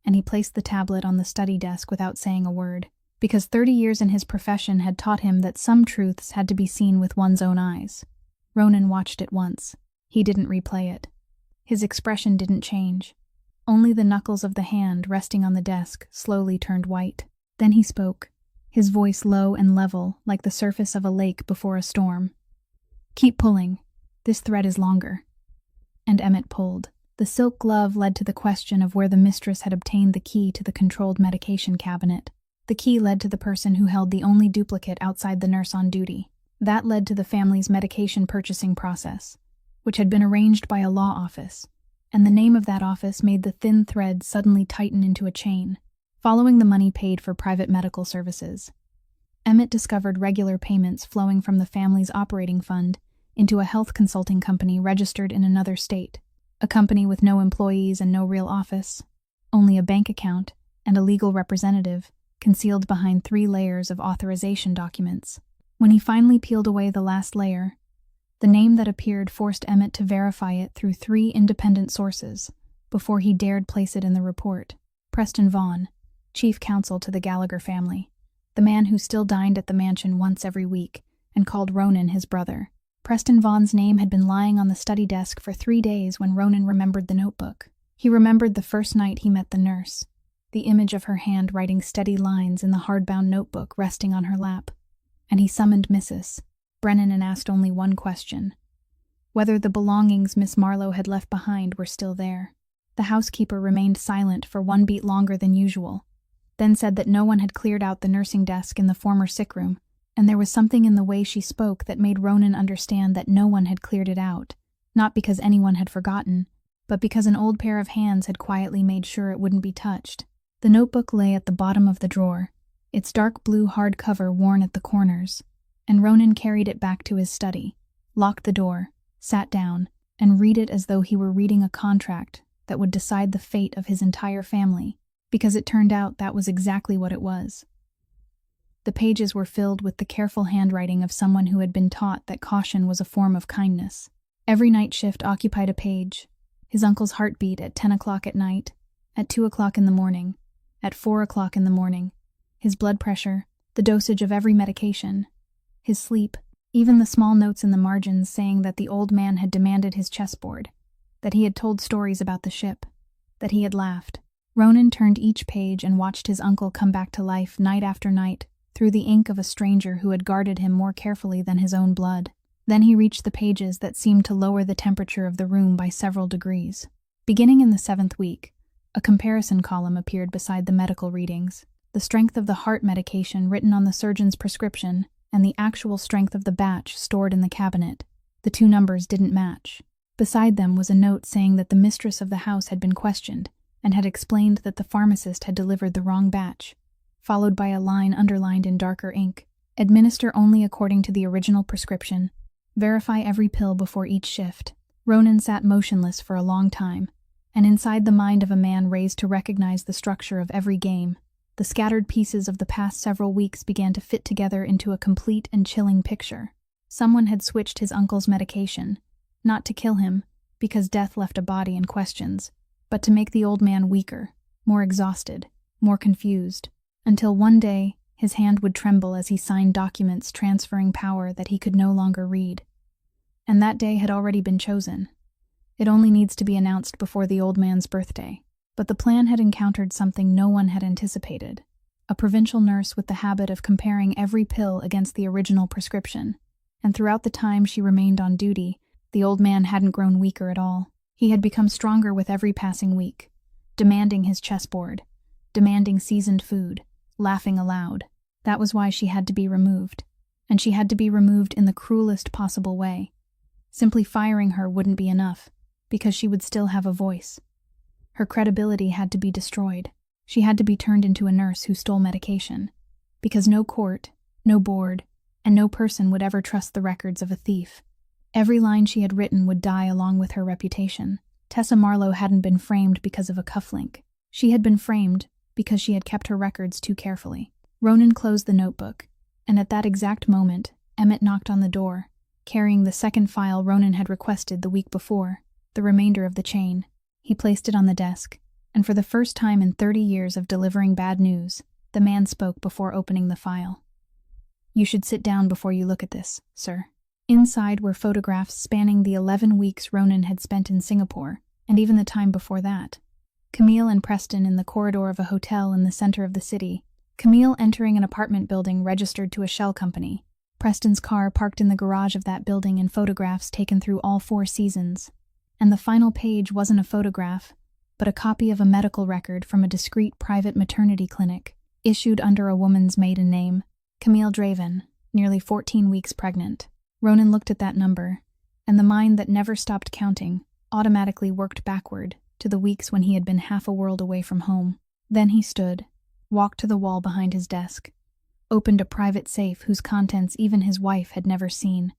and he placed the tablet on the study desk without saying a word, because 30 years in his profession had taught him that some truths had to be seen with one's own eyes. Ronan watched it once. He didn't replay it. His expression didn't change. Only the knuckles of the hand resting on the desk slowly turned white. Then he spoke, his voice low and level like the surface of a lake before a storm. "Keep pulling. This thread is longer." And Emmett pulled. The silk glove led to the question of where the mistress had obtained the key to the controlled medication cabinet. The key led to the person who held the only duplicate outside the nurse on duty. That led to the family's medication purchasing process, which had been arranged by a law office, and the name of that office made the thin thread suddenly tighten into a chain. Following the money paid for private medical services, Emmett discovered regular payments flowing from the family's operating fund into a health consulting company registered in another state, a company with no employees and no real office, only a bank account and a legal representative concealed behind 3 layers of authorization documents. When he finally peeled away the last layer, the name that appeared forced Emmett to verify it through 3 independent sources before he dared place it in the report. Preston Vaughn, chief counsel to the Gallagher family, the man who still dined at the mansion once every week and called Ronan his brother. Preston Vaughn's name had been lying on the study desk for 3 days when Ronan remembered the notebook. He remembered the first night he met the nurse, the image of her hand writing steady lines in the hardbound notebook resting on her lap, and he summoned Mrs. Brennan and asked only one question: whether the belongings Miss Marlowe had left behind were still there. The housekeeper remained silent for 1 beat longer than usual, then said that no one had cleared out the nursing desk in the former sick room, and there was something in the way she spoke that made Ronan understand that no one had cleared it out, not because anyone had forgotten, but because an old pair of hands had quietly made sure it wouldn't be touched. The notebook lay at the bottom of the drawer, its dark blue hardcover worn at the corners, and Ronan carried it back to his study, locked the door, sat down, and read it as though he were reading a contract that would decide the fate of his entire family. because it turned out that was exactly what it was. The pages were filled with the careful handwriting of someone who had been taught that caution was a form of kindness. Every night shift occupied a page. His uncle's heartbeat at 10 o'clock at night, at 2 o'clock in the morning, at 4 o'clock in the morning, his blood pressure, the dosage of every medication, his sleep, even the small notes in the margins saying that the old man had demanded his chessboard, that he had told stories about the ship, that he had laughed. Ronan turned each page and watched his uncle come back to life night after night through the ink of a stranger who had guarded him more carefully than his own blood. Then he reached the pages that seemed to lower the temperature of the room by several degrees. Beginning in the 7th week, a comparison column appeared beside the medical readings. The strength of the heart medication written on the surgeon's prescription and the actual strength of the batch stored in the cabinet. The two numbers didn't match. Beside them was a note saying that the mistress of the house had been questioned and had explained that the pharmacist had delivered the wrong batch, followed by a line underlined in darker ink. Administer only according to the original prescription. Verify every pill before each shift. Ronan sat motionless for a long time, and inside the mind of a man raised to recognize the structure of every game, the scattered pieces of the past several weeks began to fit together into a complete and chilling picture. Someone had switched his uncle's medication, not to kill him, because death left a body and questions, but to make the old man weaker, more exhausted, more confused, until one day his hand would tremble as he signed documents transferring power that he could no longer read. And that day had already been chosen. It only needs to be announced before the old man's birthday. But the plan had encountered something no one had anticipated. A provincial nurse with the habit of comparing every pill against the original prescription. And throughout the time she remained on duty, the old man hadn't grown weaker at all. He had become stronger with every passing week, demanding his chessboard, demanding seasoned food, laughing aloud. That was why she had to be removed. And she had to be removed in the cruelest possible way. Simply firing her wouldn't be enough, because she would still have a voice. Her credibility had to be destroyed. She had to be turned into a nurse who stole medication, because no court, no board, and no person would ever trust the records of a thief. Every line she had written would die along with her reputation. Tessa Marlowe hadn't been framed because of a cufflink. She had been framed because she had kept her records too carefully. Ronan closed the notebook, and at that exact moment, Emmett knocked on the door, carrying the second file Ronan had requested the week before, the remainder of the chain. He placed it on the desk, and for the first time in 30 years of delivering bad news, the man spoke before opening the file. "You should sit down before you look at this, sir." Inside were photographs spanning the 11 weeks Ronan had spent in Singapore, and even the time before that. Camille and Preston in the corridor of a hotel in the center of the city. Camille entering an apartment building registered to a shell company. Preston's car parked in the garage of that building and photographs taken through all 4 seasons. And the final page wasn't a photograph, but a copy of a medical record from a discreet private maternity clinic, issued under a woman's maiden name, Camille Draven, nearly 14 weeks pregnant. Ronan looked at that number, and the mind that never stopped counting automatically worked backward to the weeks when he had been half a world away from home. Then he stood, walked to the wall behind his desk, opened a private safe whose contents even his wife had never seen,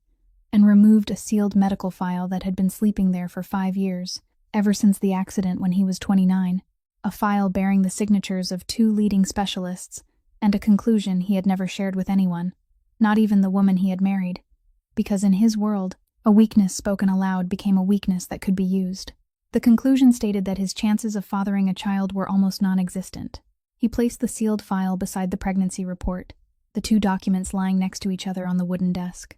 and removed a sealed medical file that had been sleeping there for 5 years, ever since the accident when he was 29, a file bearing the signatures of 2 leading specialists, and a conclusion he had never shared with anyone, not even the woman he had married, because in his world, a weakness spoken aloud became a weakness that could be used. The conclusion stated that his chances of fathering a child were almost non-existent. He placed the sealed file beside the pregnancy report, the 2 documents lying next to each other on the wooden desk.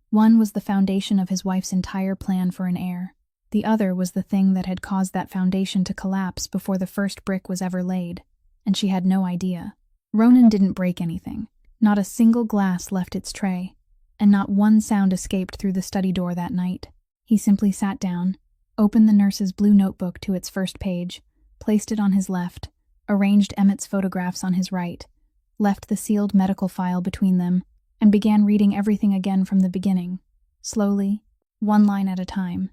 One was the foundation of his wife's entire plan for an heir. The other was the thing that had caused that foundation to collapse before the first brick was ever laid, and she had no idea. Ronan didn't break anything. Not a single glass left its tray, and not one sound escaped through the study door that night. He simply sat down, opened the nurse's blue notebook to its first page, placed it on his left, arranged Emmett's photographs on his right, left the sealed medical file between them, and began reading everything again from the beginning, slowly, 1 line at a time,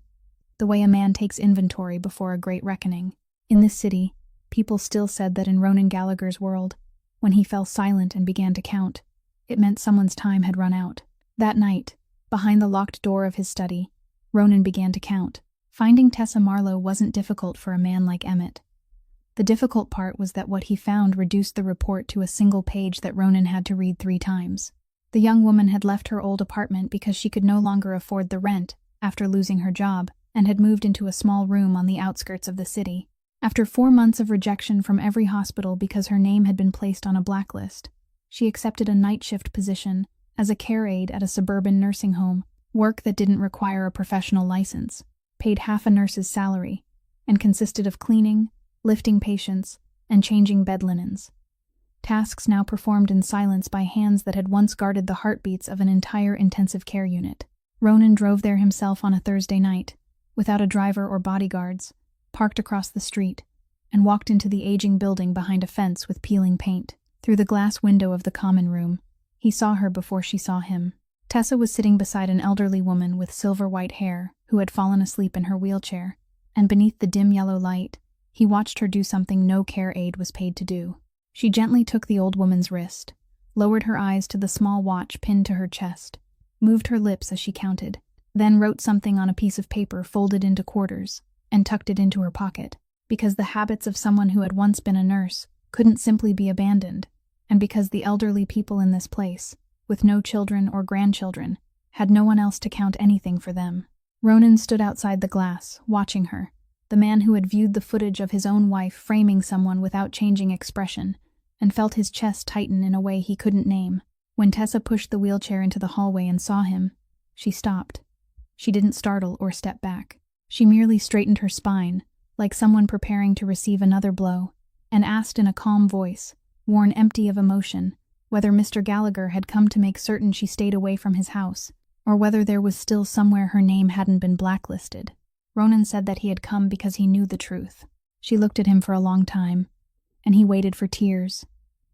the way a man takes inventory before a great reckoning. In this city, people still said that in Ronan Gallagher's world, when he fell silent and began to count, it meant someone's time had run out. That night, behind the locked door of his study, Ronan began to count. Finding Tessa Marlowe wasn't difficult for a man like Emmett. The difficult part was that what he found reduced the report to a single page that Ronan had to read 3 times. The young woman had left her old apartment because she could no longer afford the rent after losing her job, and had moved into a small room on the outskirts of the city. After 4 months of rejection from every hospital because her name had been placed on a blacklist, she accepted a night shift position as a care aide at a suburban nursing home, work that didn't require a professional license, paid half a nurse's salary, and consisted of cleaning, lifting patients, and changing bed linens. Tasks now performed in silence by hands that had once guarded the heartbeats of an entire intensive care unit. Ronan drove there himself on a Thursday night, without a driver or bodyguards, parked across the street, and walked into the aging building behind a fence with peeling paint. Through the glass window of the common room, he saw her before she saw him. Tessa was sitting beside an elderly woman with silver-white hair who had fallen asleep in her wheelchair, and beneath the dim yellow light, he watched her do something no care aide was paid to do. She gently took the old woman's wrist, lowered her eyes to the small watch pinned to her chest, moved her lips as she counted, then wrote something on a piece of paper folded into quarters and tucked it into her pocket, because the habits of someone who had once been a nurse couldn't simply be abandoned, and because the elderly people in this place, with no children or grandchildren, had no one else to count anything for them. Ronan stood outside the glass, watching her, the man who had viewed the footage of his own wife framing someone without changing expression, and felt his chest tighten in a way he couldn't name. When Tessa pushed the wheelchair into the hallway and saw him, she stopped. She didn't startle or step back. She merely straightened her spine, like someone preparing to receive another blow, and asked in a calm voice, worn empty of emotion, whether Mr. Gallagher had come to make certain she stayed away from his house, or whether there was still somewhere her name hadn't been blacklisted. Ronan said that he had come because he knew the truth. She looked at him for a long time, and he waited for tears,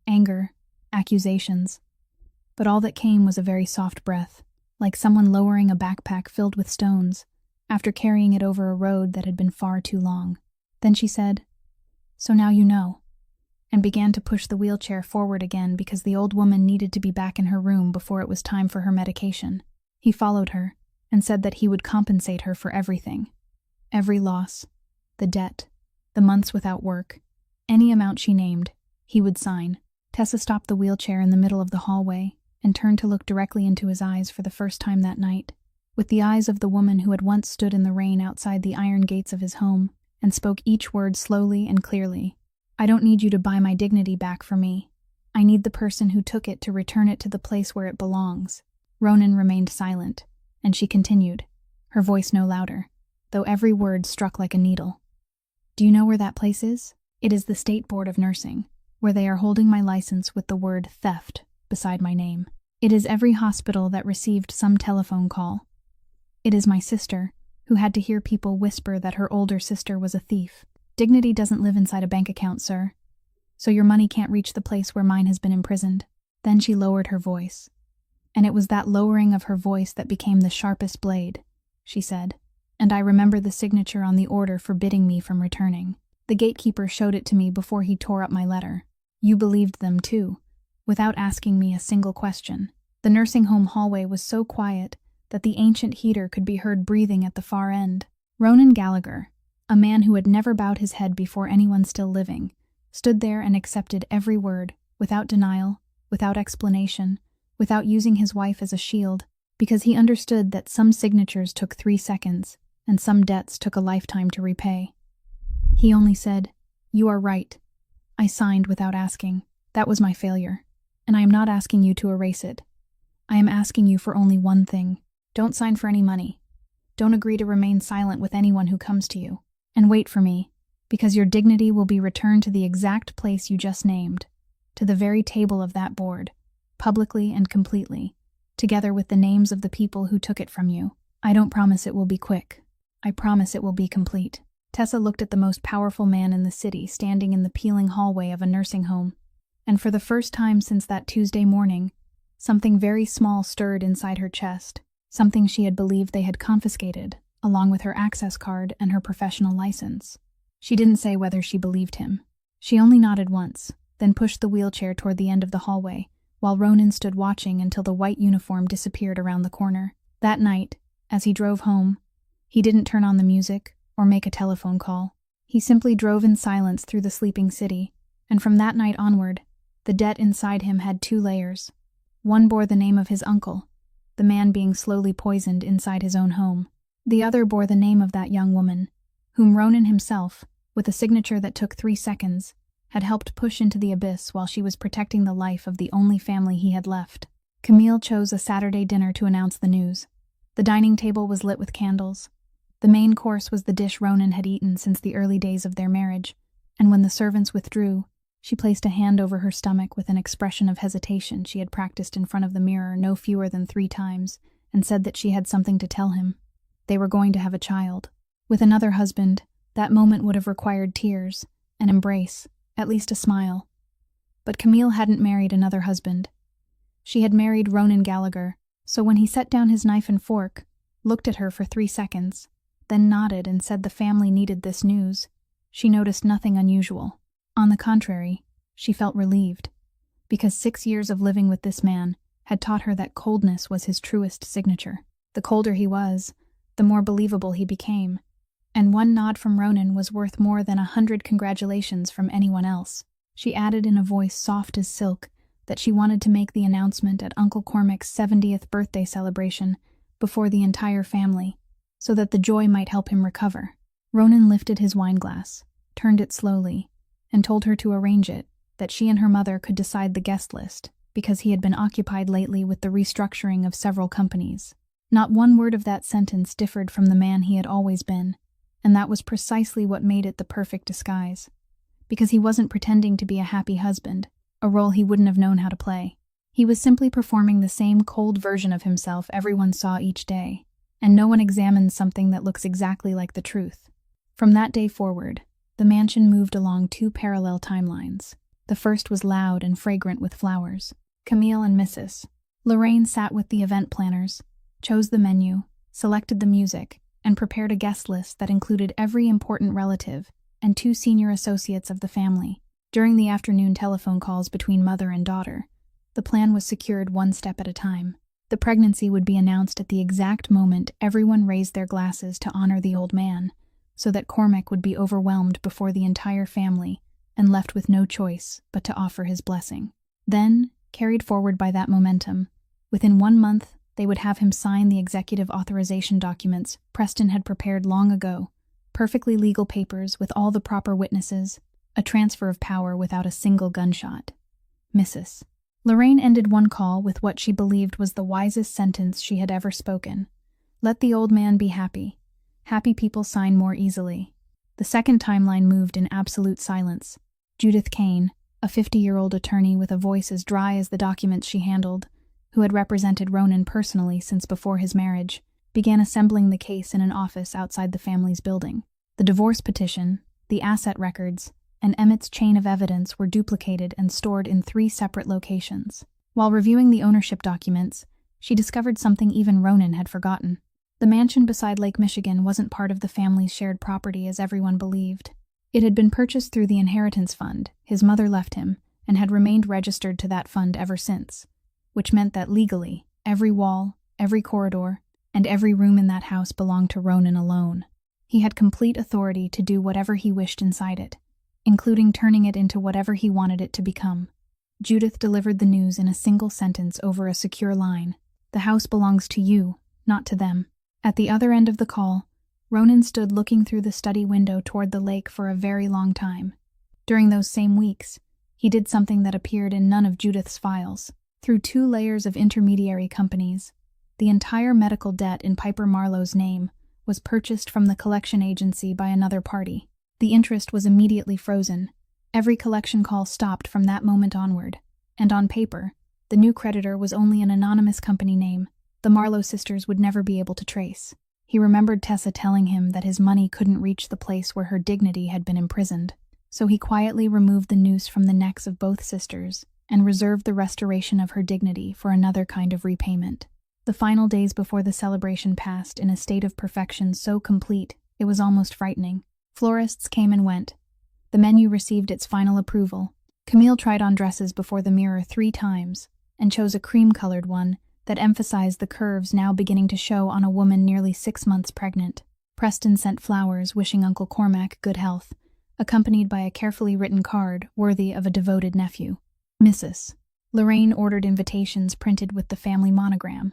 anger, accusations. But all that came was a very soft breath, like someone lowering a backpack filled with stones, after carrying it over a road that had been far too long. Then she said, "So now you know," and began to push the wheelchair forward again because the old woman needed to be back in her room before it was time for her medication. He followed her and said that he would compensate her for everything. Every loss, the debt, the months without work, any amount she named, he would sign. Tessa stopped the wheelchair in the middle of the hallway and turned to look directly into his eyes for the first time that night, with the eyes of the woman who had once stood in the rain outside the iron gates of his home and spoke each word slowly and clearly. "I don't need you to buy my dignity back for me. I need the person who took it to return it to the place where it belongs." Ronan remained silent, and she continued, her voice no louder, though every word struck like a needle. "Do you know where that place is? It is the State Board of Nursing, where they are holding my license with the word theft beside my name. It is every hospital that received some telephone call. It is my sister, who had to hear people whisper that her older sister was a thief. Dignity doesn't live inside a bank account, sir. So your money can't reach the place where mine has been imprisoned." Then she lowered her voice. "And it was that lowering of her voice that became the sharpest blade," she said. "And I remember the signature on the order forbidding me from returning. The gatekeeper showed it to me before he tore up my letter. You believed them, too, without asking me a single question." The nursing home hallway was so quiet that the ancient heater could be heard breathing at the far end. Ronan Gallagher, a man who had never bowed his head before anyone still living, stood there and accepted every word, without denial, without explanation, without using his wife as a shield, because he understood that some signatures took 3 seconds, and some debts took a lifetime to repay. He only said, "You are right. I signed without asking. That was my failure, and I am not asking you to erase it. I am asking you for only one thing. Don't sign for any money. Don't agree to remain silent with anyone who comes to you. And wait for me, because your dignity will be returned to the exact place you just named, to the very table of that board, publicly and completely, together with the names of the people who took it from you. I don't promise it will be quick. I promise it will be complete." Tessa looked at the most powerful man in the city standing in the peeling hallway of a nursing home, and for the first time since that Tuesday morning, something very small stirred inside her chest, something she had believed they had confiscated, along with her access card and her professional license. She didn't say whether she believed him. She only nodded once, then pushed the wheelchair toward the end of the hallway, while Ronan stood watching until the white uniform disappeared around the corner. That night, as he drove home, he didn't turn on the music or make a telephone call. He simply drove in silence through the sleeping city, and from that night onward, the debt inside him had two layers. One bore the name of his uncle, the man being slowly poisoned inside his own home. The other bore the name of that young woman, whom Ronan himself, with a signature that took 3 seconds, had helped push into the abyss while she was protecting the life of the only family he had left. Camille chose a Saturday dinner to announce the news. The dining table was lit with candles. The main course was the dish Ronan had eaten since the early days of their marriage, and when the servants withdrew, she placed a hand over her stomach with an expression of hesitation she had practiced in front of the mirror no fewer than 3 times, and said that she had something to tell him. They were going to have a child. With another husband, that moment would have required tears, an embrace, at least a smile. But Camille hadn't married another husband. She had married Ronan Gallagher, so when he set down his knife and fork, looked at her for 3 seconds, then nodded and said the family needed this news, she noticed nothing unusual. On the contrary, she felt relieved, because 6 years of living with this man had taught her that coldness was his truest signature. The colder he was, the more believable he became, and one nod from Ronan was worth more than 100 congratulations from anyone else. She added in a voice soft as silk that she wanted to make the announcement at Uncle Cormac's 70th birthday celebration before the entire family, so that the joy might help him recover. Ronan lifted his wineglass, turned it slowly, and told her to arrange it, that she and her mother could decide the guest list, because he had been occupied lately with the restructuring of several companies. Not one word of that sentence differed from the man he had always been, and that was precisely what made it the perfect disguise. Because he wasn't pretending to be a happy husband, a role he wouldn't have known how to play. He was simply performing the same cold version of himself everyone saw each day, and no one examines something that looks exactly like the truth. From that day forward, the mansion moved along 2 parallel timelines. The first was loud and fragrant with flowers. Camille and Mrs. Lorraine sat with the event planners, chose the menu, selected the music, and prepared a guest list that included every important relative and 2 senior associates of the family. During the afternoon telephone calls between mother and daughter, the plan was secured one step at a time. The pregnancy would be announced at the exact moment everyone raised their glasses to honor the old man, so that Cormac would be overwhelmed before the entire family and left with no choice but to offer his blessing. Then, carried forward by that momentum, within 1 month they would have him sign the executive authorization documents Preston had prepared long ago, perfectly legal papers with all the proper witnesses, a transfer of power without a single gunshot. Mrs. Lorraine ended one call with what she believed was the wisest sentence she had ever spoken. Let the old man be happy. Happy people sign more easily. The second timeline moved in absolute silence. Judith Kane, a 50-year-old attorney with a voice as dry as the documents she handled, who had represented Ronan personally since before his marriage, began assembling the case in an office outside the family's building. The divorce petition, the asset records, and Emmett's chain of evidence were duplicated and stored in 3 separate locations. While reviewing the ownership documents, she discovered something even Ronan had forgotten. The mansion beside Lake Michigan wasn't part of the family's shared property as everyone believed. It had been purchased through the inheritance fund his mother left him and had remained registered to that fund ever since, which meant that legally, every wall, every corridor, and every room in that house belonged to Ronan alone. He had complete authority to do whatever he wished inside it, including turning it into whatever he wanted it to become. Judith delivered the news in a single sentence over a secure line. The house belongs to you, not to them. At the other end of the call, Ronan stood looking through the study window toward the lake for a very long time. During those same weeks, he did something that appeared in none of Judith's files. Through 2 layers of intermediary companies, the entire medical debt in Piper Marlowe's name was purchased from the collection agency by another party. The interest was immediately frozen. Every collection call stopped from that moment onward, and on paper, the new creditor was only an anonymous company name the Marlowe sisters would never be able to trace. He remembered Tessa telling him that his money couldn't reach the place where her dignity had been imprisoned, so he quietly removed the noose from the necks of both sisters and reserved the restoration of her dignity for another kind of repayment. The final days before the celebration passed in a state of perfection so complete it was almost frightening. Florists came and went. The menu received its final approval. Camille tried on dresses before the mirror 3 times and chose a cream-colored one that emphasized the curves now beginning to show on a woman nearly 6 months pregnant. Preston sent flowers wishing Uncle Cormac good health, accompanied by a carefully written card worthy of a devoted nephew. Mrs. Lorraine ordered invitations printed with the family monogram,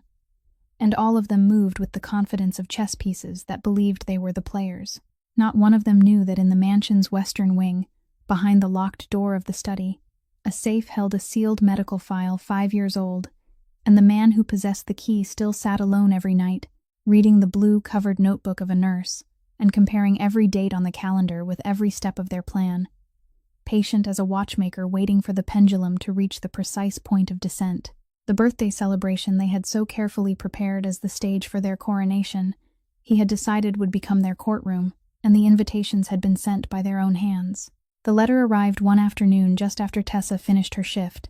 and all of them moved with the confidence of chess pieces that believed they were the players. Not one of them knew that in the mansion's western wing, behind the locked door of the study, a safe held a sealed medical file 5 years old, and the man who possessed the key still sat alone every night, reading the blue-covered notebook of a nurse and comparing every date on the calendar with every step of their plan, patient as a watchmaker waiting for the pendulum to reach the precise point of descent. The birthday celebration they had so carefully prepared as the stage for their coronation, he had decided would become their courtroom, and the invitations had been sent by their own hands. The letter arrived one afternoon just after Tessa finished her shift,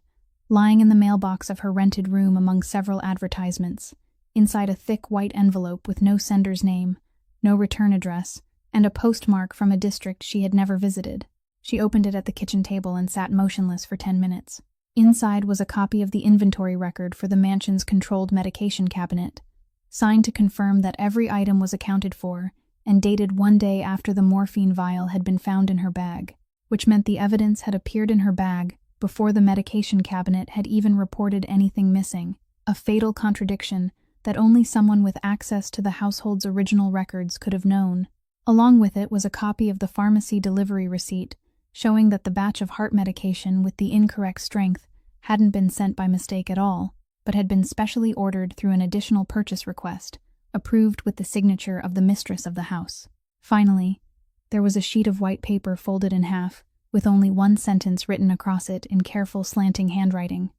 lying in the mailbox of her rented room among several advertisements, inside a thick white envelope with no sender's name, no return address, and a postmark from a district she had never visited. She opened it at the kitchen table and sat motionless for 10 minutes. Inside was a copy of the inventory record for the mansion's controlled medication cabinet, signed to confirm that every item was accounted for and dated 1 day after the morphine vial had been found in her bag, which meant the evidence had appeared in her bag before the medication cabinet had even reported anything missing, a fatal contradiction that only someone with access to the household's original records could have known. Along with it was a copy of the pharmacy delivery receipt, showing that the batch of heart medication with the incorrect strength hadn't been sent by mistake at all, but had been specially ordered through an additional purchase request, approved with the signature of the mistress of the house. Finally, there was a sheet of white paper folded in half, with only one sentence written across it in careful slanting handwriting.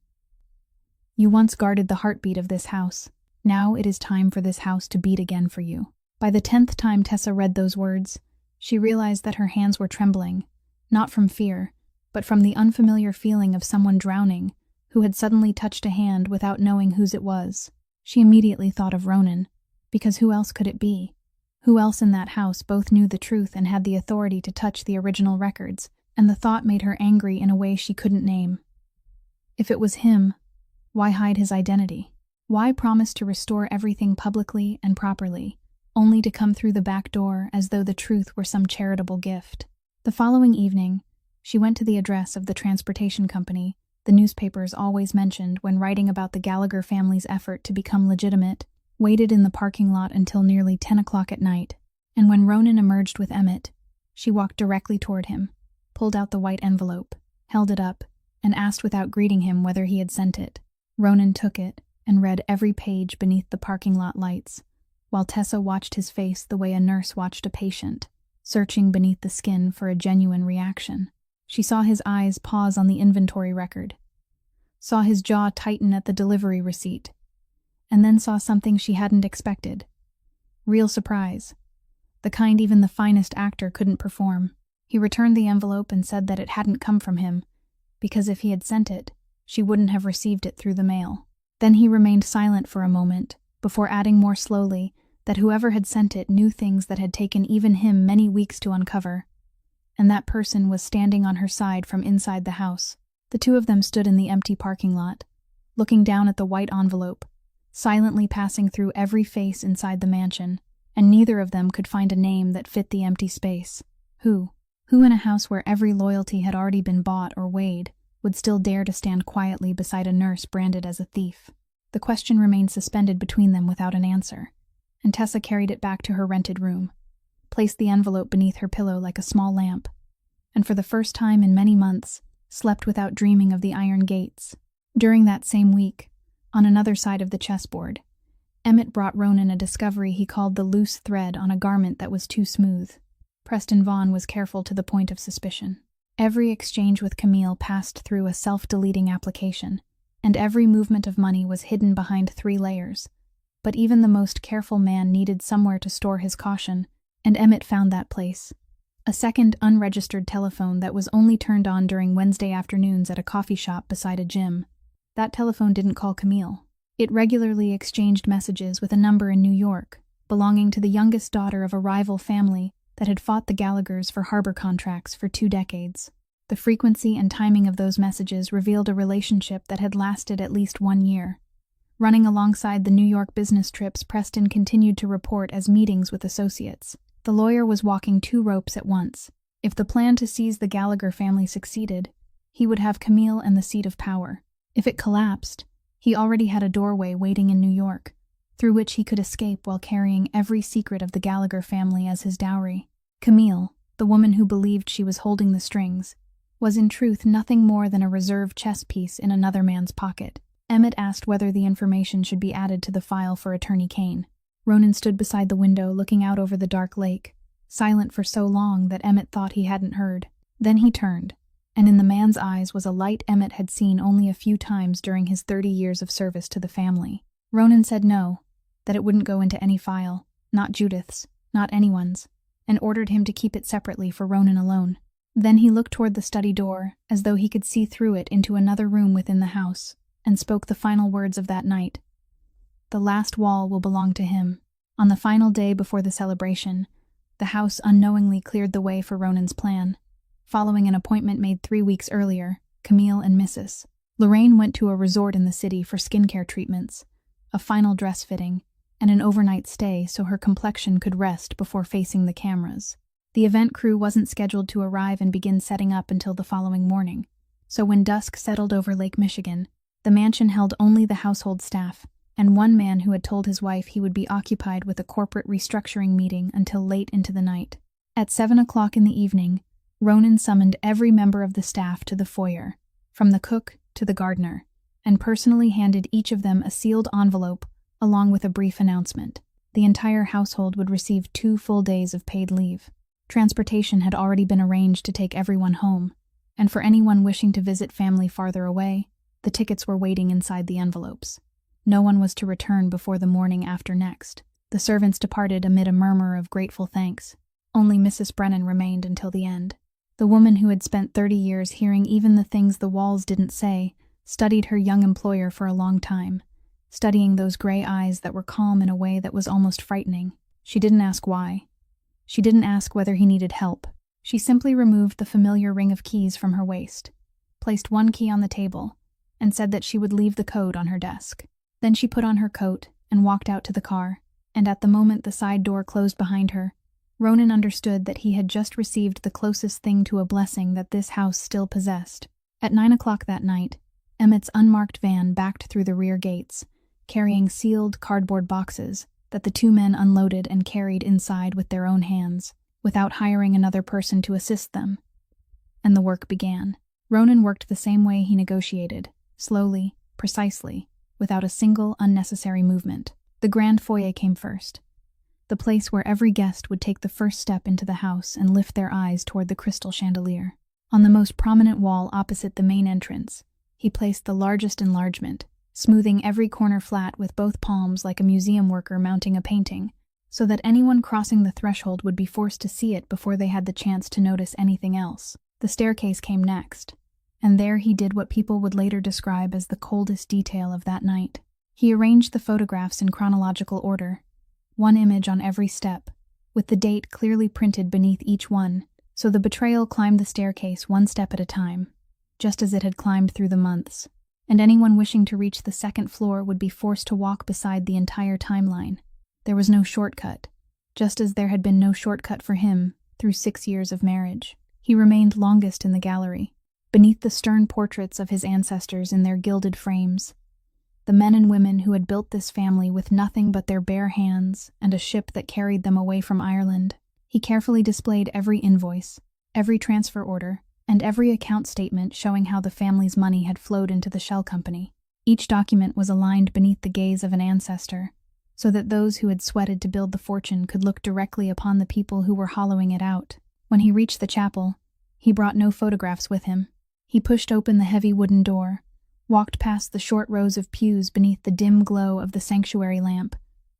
You once guarded the heartbeat of this house. Now it is time for this house to beat again for you. By the 10th time Tessa read those words, she realized that her hands were trembling, not from fear, but from the unfamiliar feeling of someone drowning who had suddenly touched a hand without knowing whose it was. She immediately thought of Ronan, because who else could it be? Who else in that house both knew the truth and had the authority to touch the original records, and the thought made her angry in a way she couldn't name. If it was him, why hide his identity? Why promise to restore everything publicly and properly, only to come through the back door as though the truth were some charitable gift? The following evening, she went to the address of the transportation company the newspapers always mentioned when writing about the Gallagher family's effort to become legitimate, waited in the parking lot until nearly 10 o'clock at night, and when Ronan emerged with Emmett, she walked directly toward him, pulled out the white envelope, held it up, and asked without greeting him whether he had sent it. Ronan took it and read every page beneath the parking lot lights, while Tessa watched his face the way a nurse watched a patient, searching beneath the skin for a genuine reaction. She saw his eyes pause on the inventory record, saw his jaw tighten at the delivery receipt, and then saw something she hadn't expected. Real surprise, the kind even the finest actor couldn't perform. He returned the envelope and said that it hadn't come from him, because if he had sent it, she wouldn't have received it through the mail. Then he remained silent for a moment, before adding more slowly that whoever had sent it knew things that had taken even him many weeks to uncover, and that person was standing on her side from inside the house. The two of them stood in the empty parking lot, looking down at the white envelope, silently passing through every face inside the mansion, and neither of them could find a name that fit the empty space. Who in a house where every loyalty had already been bought or weighed, would still dare to stand quietly beside a nurse branded as a thief? The question remained suspended between them without an answer, and Tessa carried it back to her rented room, placed the envelope beneath her pillow like a small lamp, and for the first time in many months, slept without dreaming of the iron gates. During that same week, on another side of the chessboard, Emmett brought Ronan a discovery he called the loose thread on a garment that was too smooth. Preston Vaughn was careful to the point of suspicion. Every exchange with Camille passed through a self-deleting application, and every movement of money was hidden behind 3 layers. But even the most careful man needed somewhere to store his caution, and Emmett found that place. A second unregistered telephone that was only turned on during Wednesday afternoons at a coffee shop beside a gym. That telephone didn't call Camille. It regularly exchanged messages with a number in New York, belonging to the youngest daughter of a rival family that had fought the Gallaghers for harbor contracts for 2 decades. The frequency and timing of those messages revealed a relationship that had lasted at least 1 year. Running alongside the New York business trips Preston continued to report as meetings with associates. The lawyer was walking 2 ropes at once, If the plan to seize the Gallagher family succeeded, he would have Camille and the seat of power. If it collapsed, he already had a doorway waiting in New York, through which he could escape while carrying every secret of the Gallagher family as his dowry. Camille, the woman who believed she was holding the strings, was in truth nothing more than a reserve chess piece in another man's pocket. Emmett asked whether the information should be added to the file for Attorney Kane. Ronan stood beside the window looking out over the dark lake, silent for so long that Emmett thought he hadn't heard. Then he turned, and in the man's eyes was a light Emmett had seen only a few times during his 30 years of service to the family. Ronan said no, that it wouldn't go into any file, not Judith's, not anyone's, and ordered him to keep it separately for Ronan alone. Then he looked toward the study door, as though he could see through it into another room within the house, and spoke the final words of that night. The last wall will belong to him. On the final day before the celebration, the house unknowingly cleared the way for Ronan's plan. Following an appointment made 3 weeks earlier, Camille and Mrs. Lorraine went to a resort in the city for skincare treatments, a final dress fitting, and an overnight stay so her complexion could rest before facing the cameras. The event crew wasn't scheduled to arrive and begin setting up until the following morning, so when dusk settled over Lake Michigan, the mansion held only the household staff, and one man who had told his wife he would be occupied with a corporate restructuring meeting until late into the night. At 7 o'clock in the evening, Ronan summoned every member of the staff to the foyer, from the cook to the gardener, and personally handed each of them a sealed envelope along with a brief announcement. The entire household would receive 2 full days of paid leave. Transportation had already been arranged to take everyone home, and for anyone wishing to visit family farther away, the tickets were waiting inside the envelopes. No one was to return before the morning after next. The servants departed amid a murmur of grateful thanks. Only Mrs. Brennan remained until the end. The woman who had spent 30 years hearing even the things the walls didn't say studied her young employer for a long time, studying those gray eyes that were calm in a way that was almost frightening. She didn't ask why. She didn't ask whether he needed help. She simply removed the familiar ring of keys from her waist, placed one key on the table, and said that she would leave the code on her desk. Then she put on her coat and walked out to the car, and at the moment the side door closed behind her, Ronan understood that he had just received the closest thing to a blessing that this house still possessed. At 9 o'clock that night, Emmett's unmarked van backed through the rear gates, carrying sealed cardboard boxes that the 2 men unloaded and carried inside with their own hands, without hiring another person to assist them. And the work began. Ronan worked the same way he negotiated, slowly, precisely, without a single unnecessary movement. The grand foyer came first, the place where every guest would take the first step into the house and lift their eyes toward the crystal chandelier. On the most prominent wall opposite the main entrance, he placed the largest enlargement, smoothing every corner flat with both palms like a museum worker mounting a painting, so that anyone crossing the threshold would be forced to see it before they had the chance to notice anything else. The staircase came next, and there he did what people would later describe as the coldest detail of that night. He arranged the photographs in chronological order, one image on every step, with the date clearly printed beneath each one, so the betrayal climbed the staircase one step at a time, just as it had climbed through the months, and anyone wishing to reach the second floor would be forced to walk beside the entire timeline. There was no shortcut, just as there had been no shortcut for him through 6 years of marriage. He remained longest in the gallery, beneath the stern portraits of his ancestors in their gilded frames, the men and women who had built this family with nothing but their bare hands and a ship that carried them away from Ireland. He carefully displayed every invoice, every transfer order, and every account statement showing how the family's money had flowed into the shell company. Each document was aligned beneath the gaze of an ancestor, so that those who had sweated to build the fortune could look directly upon the people who were hollowing it out. When he reached the chapel, he brought no photographs with him. He pushed open the heavy wooden door, walked past the short rows of pews beneath the dim glow of the sanctuary lamp,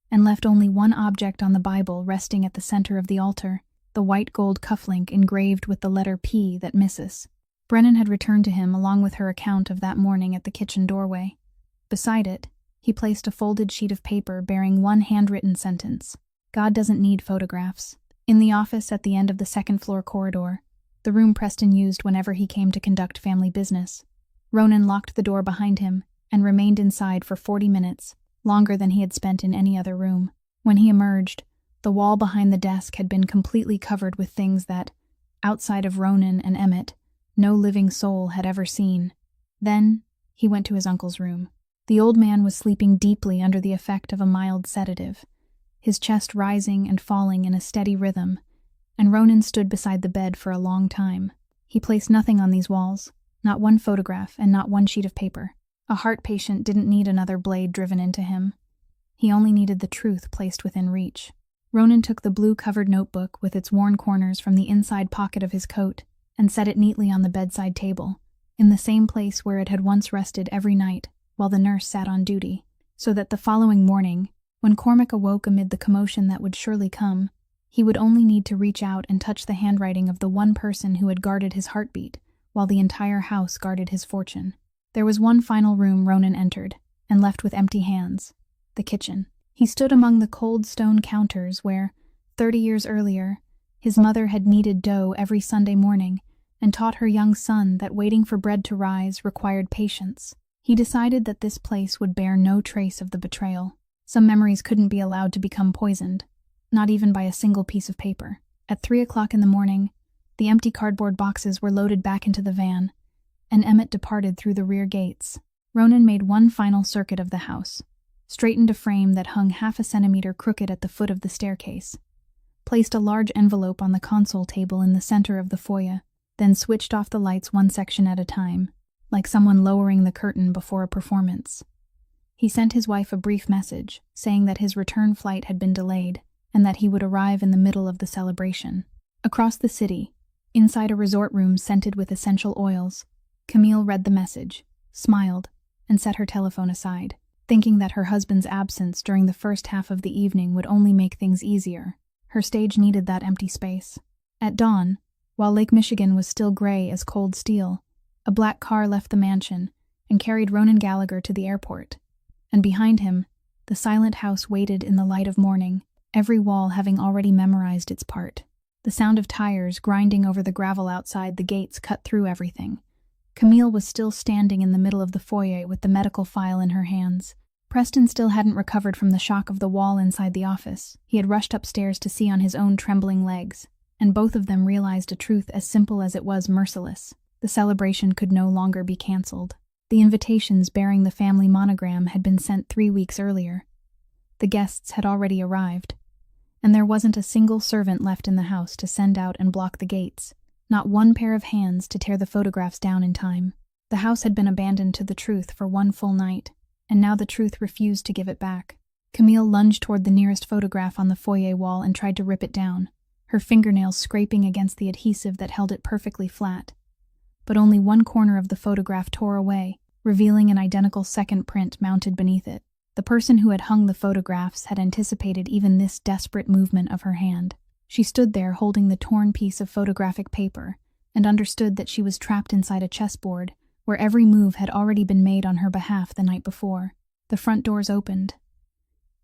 and left only one object on the Bible resting at the center of the altar, the white gold cufflink engraved with the letter P that Mrs. Brennan had returned to him along with her account of that morning at the kitchen doorway. Beside it, he placed a folded sheet of paper bearing one handwritten sentence: God doesn't need photographs. In the office at the end of the second-floor corridor, the room Preston used whenever he came to conduct family business, Ronan locked the door behind him and remained inside for 40 minutes, longer than he had spent in any other room. When he emerged, the wall behind the desk had been completely covered with things that, outside of Ronan and Emmett, no living soul had ever seen. Then, he went to his uncle's room. The old man was sleeping deeply under the effect of a mild sedative, his chest rising and falling in a steady rhythm, and Ronan stood beside the bed for a long time. He placed nothing on these walls, not one photograph and not one sheet of paper. A heart patient didn't need another blade driven into him. He only needed the truth placed within reach. Ronan took the blue-covered notebook with its worn corners from the inside pocket of his coat and set it neatly on the bedside table, in the same place where it had once rested every night while the nurse sat on duty, so that the following morning, when Cormac awoke amid the commotion that would surely come, he would only need to reach out and touch the handwriting of the one person who had guarded his heartbeat, while the entire house guarded his fortune. There was one final room Ronan entered, and left with empty hands: the kitchen. He stood among the cold stone counters where, 30 years earlier, his mother had kneaded dough every Sunday morning and taught her young son that waiting for bread to rise required patience. He decided that this place would bear no trace of the betrayal. Some memories couldn't be allowed to become poisoned, not even by a single piece of paper. At 3 o'clock in the morning, the empty cardboard boxes were loaded back into the van, and Emmett departed through the rear gates. Ronan made one final circuit of the house, straightened a frame that hung half a centimeter crooked at the foot of the staircase, placed a large envelope on the console table in the center of the foyer, then switched off the lights one section at a time, like someone lowering the curtain before a performance. He sent his wife a brief message, saying that his return flight had been delayed and that he would arrive in the middle of the celebration. Across the city, inside a resort room scented with essential oils, Camille read the message, smiled, and set her telephone aside, thinking that her husband's absence during the first half of the evening would only make things easier. Her stage needed that empty space. At dawn, while Lake Michigan was still gray as cold steel, a black car left the mansion and carried Ronan Gallagher to the airport. And behind him, the silent house waited in the light of morning, every wall having already memorized its part. The sound of tires grinding over the gravel outside the gates cut through everything. Camille was still standing in the middle of the foyer with the medical file in her hands. Preston still hadn't recovered from the shock of the wall inside the office. He had rushed upstairs to see on his own trembling legs, and both of them realized a truth as simple as it was merciless. The celebration could no longer be cancelled. The invitations bearing the family monogram had been sent 3 weeks earlier. The guests had already arrived, and there wasn't a single servant left in the house to send out and block the gates, not one pair of hands to tear the photographs down in time. The house had been abandoned to the truth for one full night, and now the truth refused to give it back. Camille lunged toward the nearest photograph on the foyer wall and tried to rip it down, her fingernails scraping against the adhesive that held it perfectly flat. But only one corner of the photograph tore away, revealing an identical second print mounted beneath it. The person who had hung the photographs had anticipated even this desperate movement of her hand. She stood there holding the torn piece of photographic paper and understood that she was trapped inside a chessboard where every move had already been made on her behalf the night before. The front doors opened.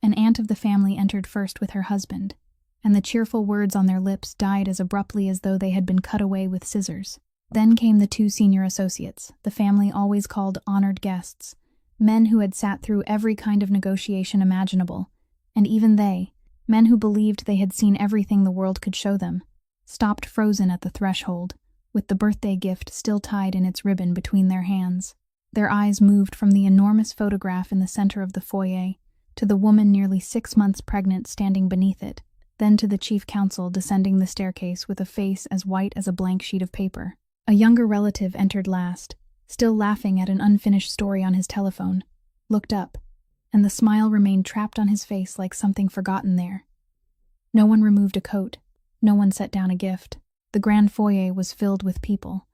An aunt of the family entered first with her husband, and the cheerful words on their lips died as abruptly as though they had been cut away with scissors. Then came the 2 senior associates, the family always called honored guests, men who had sat through every kind of negotiation imaginable, and even they, men who believed they had seen everything the world could show them, stopped frozen at the threshold, with the birthday gift still tied in its ribbon between their hands. Their eyes moved from the enormous photograph in the center of the foyer to the woman nearly 6 months pregnant standing beneath it, then to the chief counsel descending the staircase with a face as white as a blank sheet of paper. A younger relative entered last, still laughing at an unfinished story on his telephone, looked up, and the smile remained trapped on his face like something forgotten there. No one removed a coat, no one set down a gift. The grand foyer was filled with people,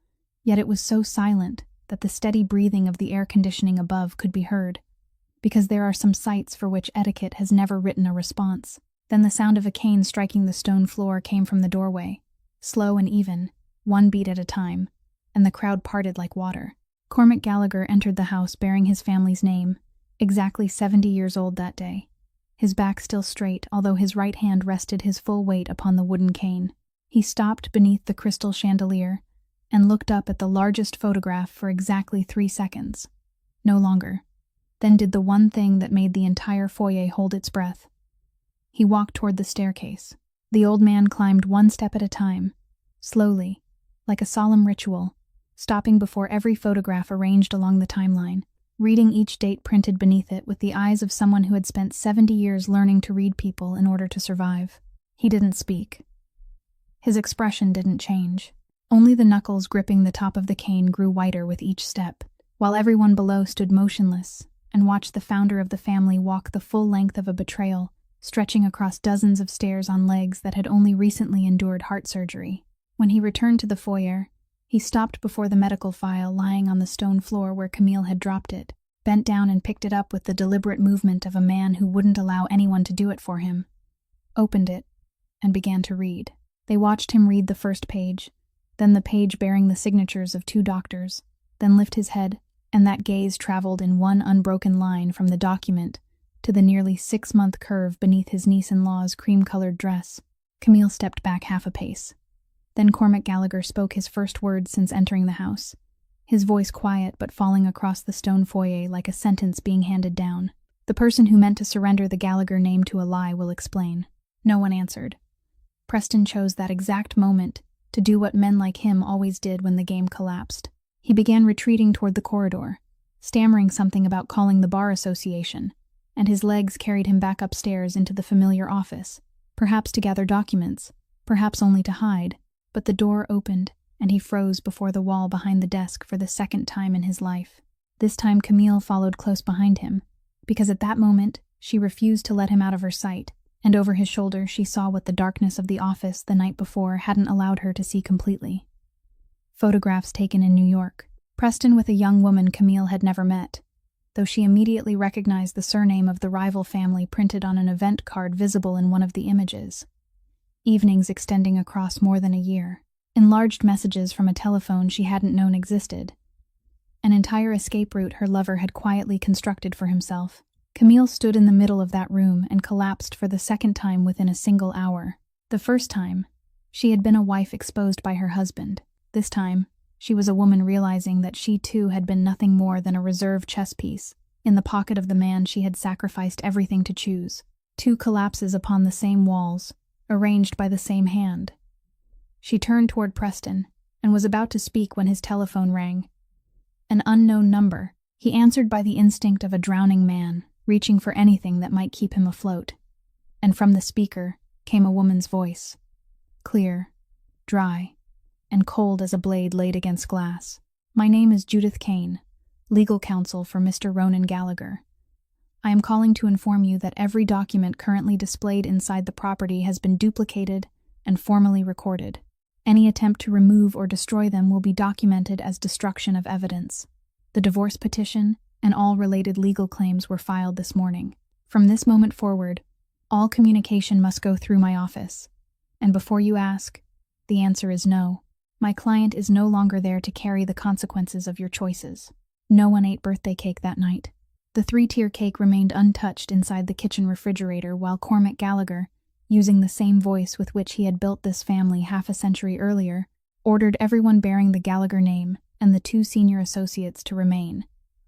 yet it was so silent that the steady breathing of the air conditioning above could be heard, because there are some sights for which etiquette has never written a response. Then the sound of a cane striking the stone floor came from the doorway, slow and even, one beat at a time, and the crowd parted like water. Cormac Gallagher entered the house bearing his family's name, exactly 70 years old that day, his back still straight, although his right hand rested his full weight upon the wooden cane. He stopped beneath the crystal chandelier and looked up at the largest photograph for exactly 3 seconds. No longer. Then did the one thing that made the entire foyer hold its breath. He walked toward the staircase. The old man climbed one step at a time, slowly, like a solemn ritual, stopping before every photograph arranged along the timeline, reading each date printed beneath it with the eyes of someone who had spent 70 years learning to read people in order to survive. He didn't speak. His expression didn't change. Only the knuckles gripping the top of the cane grew whiter with each step, while everyone below stood motionless and watched the founder of the family walk the full length of a betrayal, stretching across dozens of stairs on legs that had only recently endured heart surgery. When he returned to the foyer, he stopped before the medical file lying on the stone floor where Camille had dropped it, bent down and picked it up with the deliberate movement of a man who wouldn't allow anyone to do it for him, opened it, and began to read. They watched him read the first page, then the page bearing the signatures of 2 doctors, then lift his head, and that gaze traveled in one unbroken line from the document to the nearly 6-month curve beneath his niece-in-law's cream-colored dress. Camille stepped back half a pace. Then Cormac Gallagher spoke his first words since entering the house, his voice quiet but falling across the stone foyer like a sentence being handed down. The person who meant to surrender the Gallagher name to a lie will explain. No one answered. Preston chose that exact moment to do what men like him always did when the game collapsed. He began retreating toward the corridor, stammering something about calling the bar association, and his legs carried him back upstairs into the familiar office, perhaps to gather documents, perhaps only to hide. But the door opened, and he froze before the wall behind the desk for the second time in his life. This time Camille followed close behind him, because at that moment she refused to let him out of her sight, and over his shoulder she saw what the darkness of the office the night before hadn't allowed her to see completely. Photographs taken in New York. Preston with a young woman Camille had never met, though she immediately recognized the surname of the rival family printed on an event card visible in one of the images. Evenings extending across more than a year. Enlarged messages from a telephone she hadn't known existed. An entire escape route her lover had quietly constructed for himself. Camille stood in the middle of that room and collapsed for the second time within a single hour. The first time, she had been a wife exposed by her husband. This time, she was a woman realizing that she too had been nothing more than a reserve chess piece in the pocket of the man she had sacrificed everything to choose. 2 collapses upon the same walls, arranged by the same hand. She turned toward Preston and was about to speak when his telephone rang. An unknown number. He answered by the instinct of a drowning man, reaching for anything that might keep him afloat. And from the speaker came a woman's voice, clear, dry, and cold as a blade laid against glass. "My name is Judith Kane, legal counsel for Mr. Ronan Gallagher. I am calling to inform you that every document currently displayed inside the property has been duplicated and formally recorded. Any attempt to remove or destroy them will be documented as destruction of evidence. The divorce petition and all related legal claims were filed this morning. From this moment forward, all communication must go through my office. And before you ask, the answer is no. My client is no longer there to carry the consequences of your choices." No one ate birthday cake that night. The 3-tier cake remained untouched inside the kitchen refrigerator while Cormac Gallagher, using the same voice with which he had built this family half a century earlier, ordered everyone bearing the Gallagher name and the 2 senior associates to remain,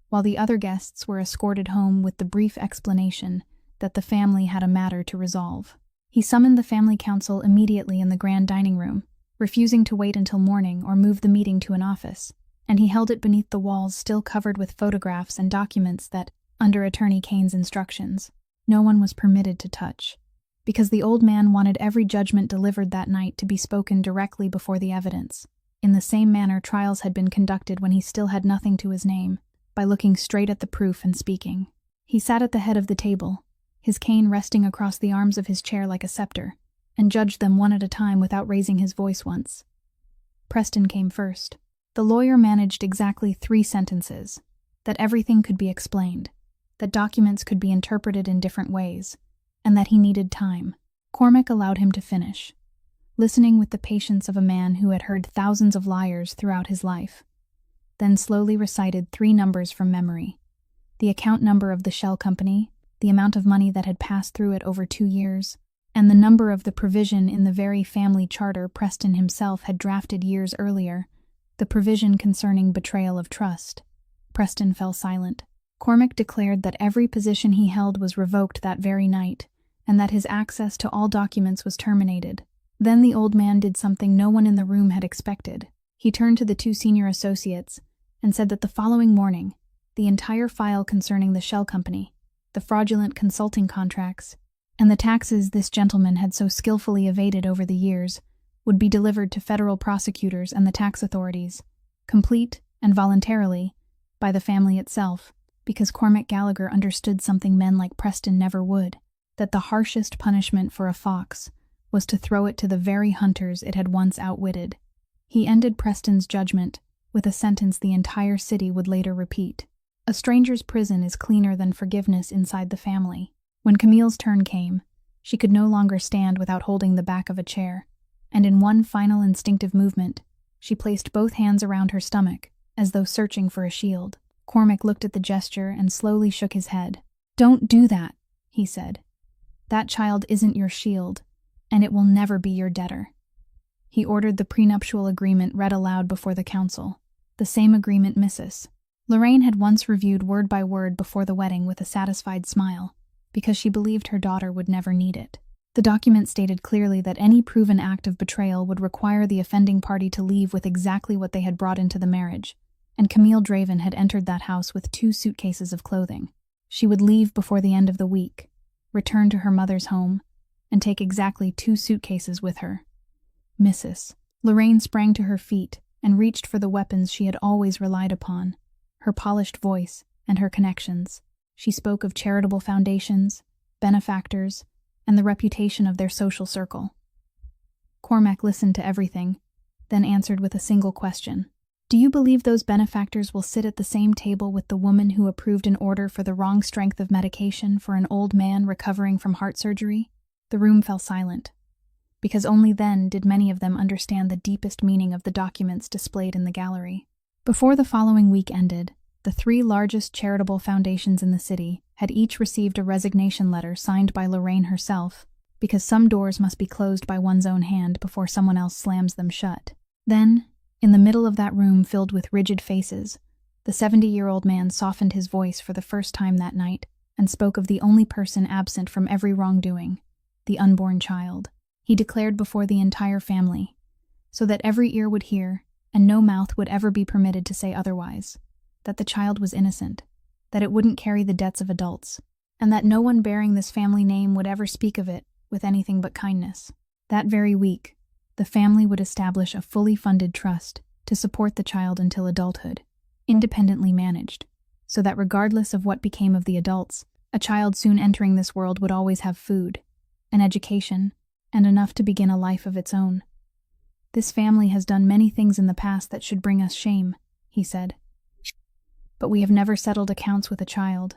while the other guests were escorted home with the brief explanation that the family had a matter to resolve. He summoned the family council immediately in the grand dining room, refusing to wait until morning or move the meeting to an office, and he held it beneath the walls still covered with photographs and documents that, under Attorney Kane's instructions, no one was permitted to touch, because the old man wanted every judgment delivered that night to be spoken directly before the evidence, in the same manner trials had been conducted when he still had nothing to his name, by looking straight at the proof and speaking. He sat at the head of the table, his cane resting across the arms of his chair like a scepter, and judged them one at a time without raising his voice once. Preston came first. The lawyer managed exactly 3 sentences: that everything could be explained, that documents could be interpreted in different ways, and that he needed time. Cormac allowed him to finish, listening with the patience of a man who had heard thousands of liars throughout his life, then slowly recited 3 numbers from memory: the account number of the shell company, the amount of money that had passed through it over 2 years, and the number of the provision in the very family charter Preston himself had drafted years earlier, the provision concerning betrayal of trust. Preston fell silent. Cormac declared that every position he held was revoked that very night, and that his access to all documents was terminated. Then the old man did something no one in the room had expected. He turned to the two senior associates and said that the following morning, the entire file concerning the shell company, the fraudulent consulting contracts, and the taxes this gentleman had so skillfully evaded over the years would be delivered to federal prosecutors and the tax authorities, complete and voluntarily, by the family itself, because Cormac Gallagher understood something men like Preston never would, that the harshest punishment for a fox was to throw it to the very hunters it had once outwitted. He ended Preston's judgment with a sentence the entire city would later repeat. A stranger's prison is cleaner than forgiveness inside the family. When Camille's turn came, she could no longer stand without holding the back of a chair, and in one final instinctive movement, she placed both hands around her stomach, as though searching for a shield. Cormac looked at the gesture and slowly shook his head. "Don't do that," he said. "That child isn't your shield, and it will never be your debtor." He ordered the prenuptial agreement read aloud before the council, the same agreement Mrs. Lorraine had once reviewed word by word before the wedding with a satisfied smile, because she believed her daughter would never need it. The document stated clearly that any proven act of betrayal would require the offending party to leave with exactly what they had brought into the marriage, and Camille Draven had entered that house with 2 suitcases of clothing. She would leave before the end of the week, return to her mother's home, and take exactly 2 suitcases with her. Mrs. Lorraine sprang to her feet and reached for the weapons she had always relied upon, her polished voice and her connections. She spoke of charitable foundations, benefactors, and the reputation of their social circle. Cormac listened to everything, then answered with a single question. "Do you believe those benefactors will sit at the same table with the woman who approved an order for the wrong strength of medication for an old man recovering from heart surgery?" The room fell silent, because only then did many of them understand the deepest meaning of the documents displayed in the gallery. Before the following week ended, the 3 largest charitable foundations in the city had each received a resignation letter signed by Lorraine herself, because some doors must be closed by one's own hand before someone else slams them shut. Then, in the middle of that room filled with rigid faces, the 70-year-old man softened his voice for the first time that night and spoke of the only person absent from every wrongdoing, the unborn child. He declared before the entire family, so that every ear would hear and no mouth would ever be permitted to say otherwise, that the child was innocent, that it wouldn't carry the debts of adults, and that no one bearing this family name would ever speak of it with anything but kindness. That very week, the family would establish a fully funded trust to support the child until adulthood, independently managed, so that regardless of what became of the adults, a child soon entering this world would always have food, an education, and enough to begin a life of its own. "This family has done many things in the past that should bring us shame," he said. "But we have never settled accounts with a child,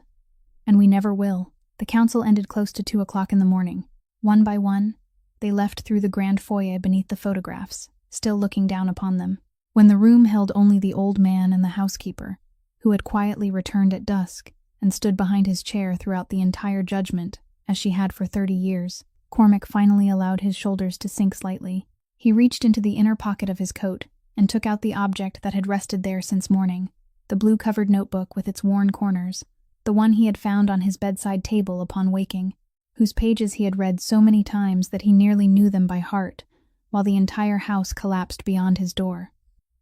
and we never will." The council ended close to 2 o'clock in the morning. One by one, they left through the grand foyer beneath the photographs, still looking down upon them. When the room held only the old man and the housekeeper, who had quietly returned at dusk and stood behind his chair throughout the entire judgment, as she had for 30 years, Cormac finally allowed his shoulders to sink slightly. He reached into the inner pocket of his coat and took out the object that had rested there since morning, the blue-covered notebook with its worn corners, the one he had found on his bedside table upon waking, whose pages he had read so many times that he nearly knew them by heart, while the entire house collapsed beyond his door.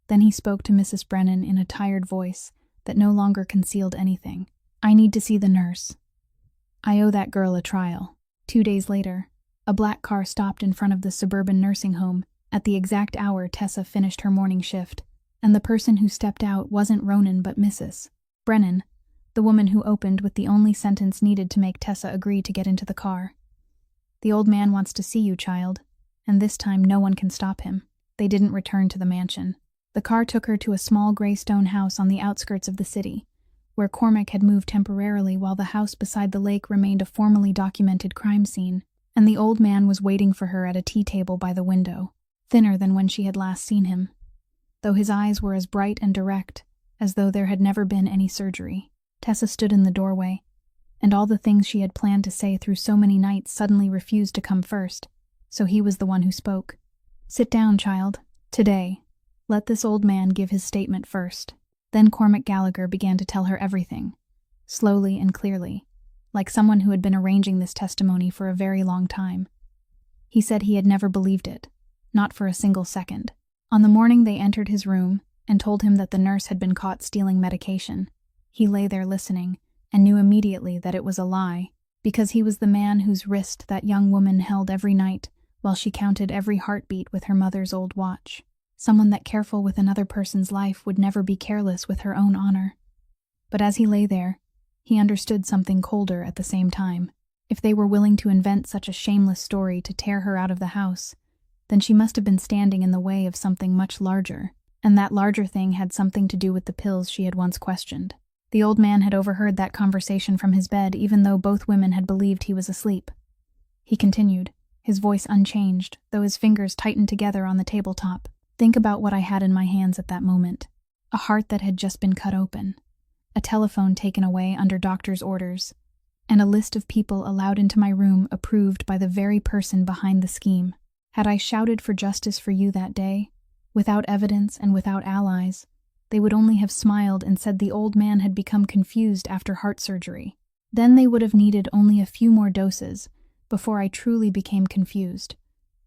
Then he spoke to Mrs. Brennan in a tired voice that no longer concealed anything. "I need to see the nurse. I owe that girl a trial." 2 days later, a black car stopped in front of the suburban nursing home at the exact hour Tessa finished her morning shift, and the person who stepped out wasn't Ronan but Mrs. Brennan, the woman who opened with the only sentence needed to make Tessa agree to get into the car. "The old man wants to see you, child, and this time no one can stop him." They didn't return to the mansion. The car took her to a small gray stone house on the outskirts of the city, where Cormac had moved temporarily while the house beside the lake remained a formally documented crime scene, and the old man was waiting for her at a tea table by the window, thinner than when she had last seen him, though his eyes were as bright and direct as though there had never been any surgery. Tessa stood in the doorway, and all the things she had planned to say through so many nights suddenly refused to come first, so he was the one who spoke. "Sit down, child. Today, let this old man give his statement first." Then Cormac Gallagher began to tell her everything, slowly and clearly, like someone who had been arranging this testimony for a very long time. He said he had never believed it, not for a single second. On the morning they entered his room and told him that the nurse had been caught stealing medication, he lay there listening and knew immediately that it was a lie, because he was the man whose wrist that young woman held every night while she counted every heartbeat with her mother's old watch. Someone that careful with another person's life would never be careless with her own honor. But as he lay there, he understood something colder at the same time. If they were willing to invent such a shameless story to tear her out of the house, then she must have been standing in the way of something much larger, and that larger thing had something to do with the pills she had once questioned. The old man had overheard that conversation from his bed, even though both women had believed he was asleep. He continued, his voice unchanged, though his fingers tightened together on the tabletop. Think about what I had in my hands at that moment. A heart that had just been cut open, a telephone taken away under doctor's orders, and a list of people allowed into my room approved by the very person behind the scheme. Had I shouted for justice for you that day, without evidence and without allies, they would only have smiled and said the old man had become confused after heart surgery. Then they would have needed only a few more doses before I truly became confused,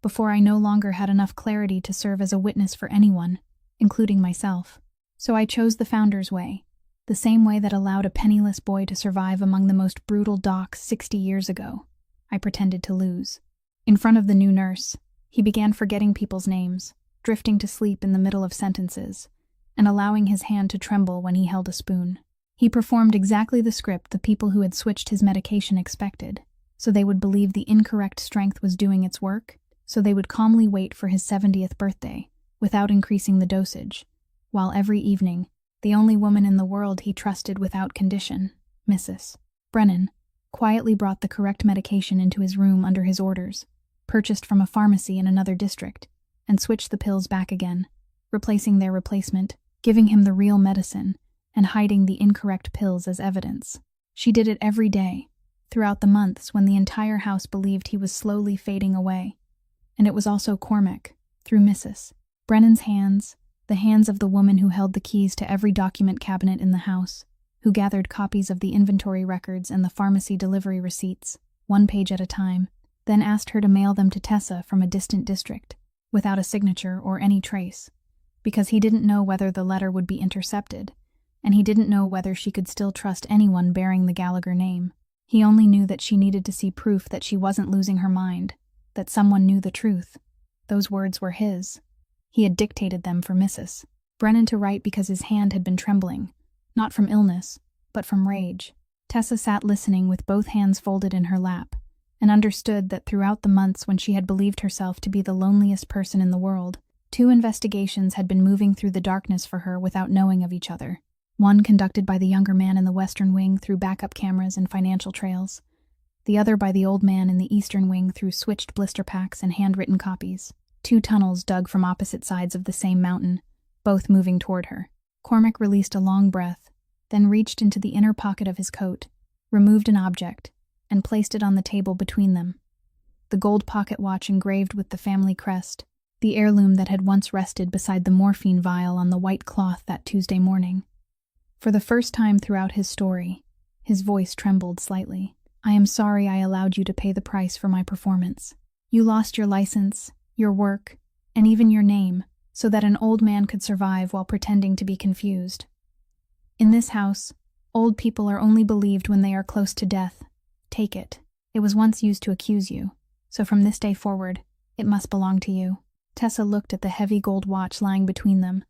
before I no longer had enough clarity to serve as a witness for anyone, including myself. So I chose the founder's way, the same way that allowed a penniless boy to survive among the most brutal docks 60 years ago. I pretended to lose. In front of the new nurse, he began forgetting people's names, drifting to sleep in the middle of sentences, and allowing his hand to tremble when he held a spoon. He performed exactly the script the people who had switched his medication expected, so they would believe the incorrect strength was doing its work, so they would calmly wait for his 70th birthday, without increasing the dosage, while every evening, the only woman in the world he trusted without condition, Mrs. Brennan, quietly brought the correct medication into his room under his orders, purchased from a pharmacy in another district, and switched the pills back again, replacing their replacement, giving him the real medicine, and hiding the incorrect pills as evidence. She did it every day, throughout the months when the entire house believed he was slowly fading away. And it was also Cormac, through Mrs. Brennan's hands, the hands of the woman who held the keys to every document cabinet in the house, who gathered copies of the inventory records and the pharmacy delivery receipts, one page at a time, then asked her to mail them to Tessa from a distant district, without a signature or any trace, because he didn't know whether the letter would be intercepted, and he didn't know whether she could still trust anyone bearing the Gallagher name. He only knew that she needed to see proof that she wasn't losing her mind, that someone knew the truth. Those words were his. He had dictated them for Mrs. Brennan to write because his hand had been trembling, not from illness, but from rage. Tessa sat listening with both hands folded in her lap, and understood that throughout the months when she had believed herself to be the loneliest person in the world, 2 investigations had been moving through the darkness for her without knowing of each other. One conducted by the younger man in the Western Wing through backup cameras and financial trails, the other by the old man in the Eastern Wing through switched blister packs and handwritten copies. 2 tunnels dug from opposite sides of the same mountain, both moving toward her. Cormac released a long breath, then reached into the inner pocket of his coat, removed an object, and placed it on the table between them. The gold pocket watch engraved with the family crest, the heirloom that had once rested beside the morphine vial on the white cloth that Tuesday morning. For the first time throughout his story, his voice trembled slightly. I am sorry I allowed you to pay the price for my performance. You lost your license, your work, and even your name, so that an old man could survive while pretending to be confused. In this house, old people are only believed when they are close to death. Take it. It was once used to accuse you, so from this day forward, it must belong to you. Tessa looked at the heavy gold watch lying between them,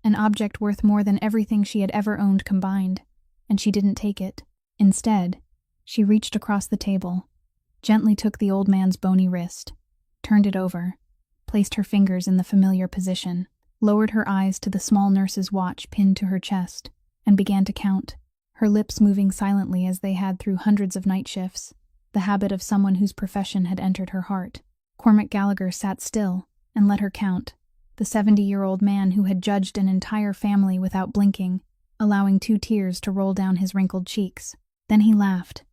an object worth more than everything she had ever owned combined, and she didn't take it. Instead, she reached across the table, gently took the old man's bony wrist, turned it over, placed her fingers in the familiar position, lowered her eyes to the small nurse's watch pinned to her chest, and began to count, her lips moving silently as they had through hundreds of night shifts, the habit of someone whose profession had entered her heart. Cormac Gallagher sat still and let her count, the 70-year-old man who had judged an entire family without blinking, allowing 2 tears to roll down his wrinkled cheeks. Then he laughed,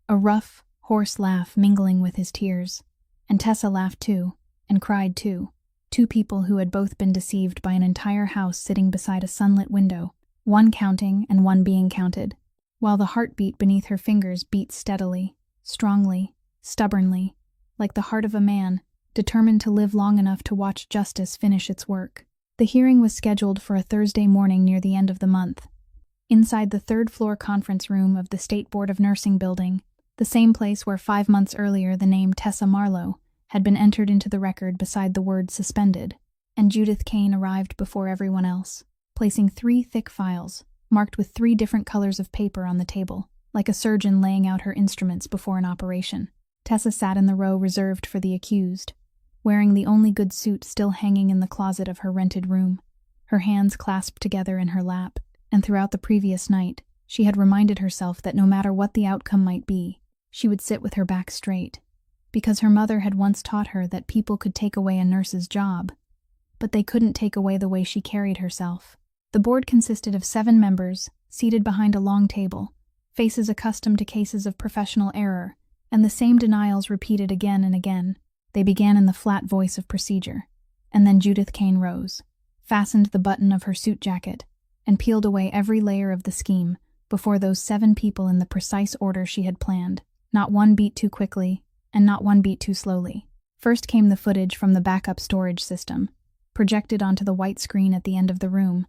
a rough, hoarse laugh mingling with his tears, and Tessa laughed too, and cried too. 2 people who had both been deceived by an entire house sitting beside a sunlit window, one counting and one being counted, while the heartbeat beneath her fingers beat steadily, strongly, stubbornly, like the heart of a man, determined to live long enough to watch justice finish its work. The hearing was scheduled for a Thursday morning near the end of the month. Inside the third-floor conference room of the State Board of Nursing building, the same place where 5 months earlier the name Tessa Marlowe had been entered into the record beside the word suspended, and Judith Kane arrived before everyone else, placing 3 thick files, marked with 3 different colors of paper on the table, like a surgeon laying out her instruments before an operation. Tessa sat in the row reserved for the accused, wearing the only good suit still hanging in the closet of her rented room, her hands clasped together in her lap, and throughout the previous night, she had reminded herself that no matter what the outcome might be, she would sit with her back straight, because her mother had once taught her that people could take away a nurse's job, but they couldn't take away the way she carried herself. The board consisted of 7 members, seated behind a long table, faces accustomed to cases of professional error, and the same denials repeated again and again. They began in the flat voice of procedure, and then Judith Kane rose, fastened the button of her suit jacket, and peeled away every layer of the scheme before those 7 people in the precise order she had planned, not one beat too quickly, and not one beat too slowly. First came the footage from the backup storage system, projected onto the white screen at the end of the room.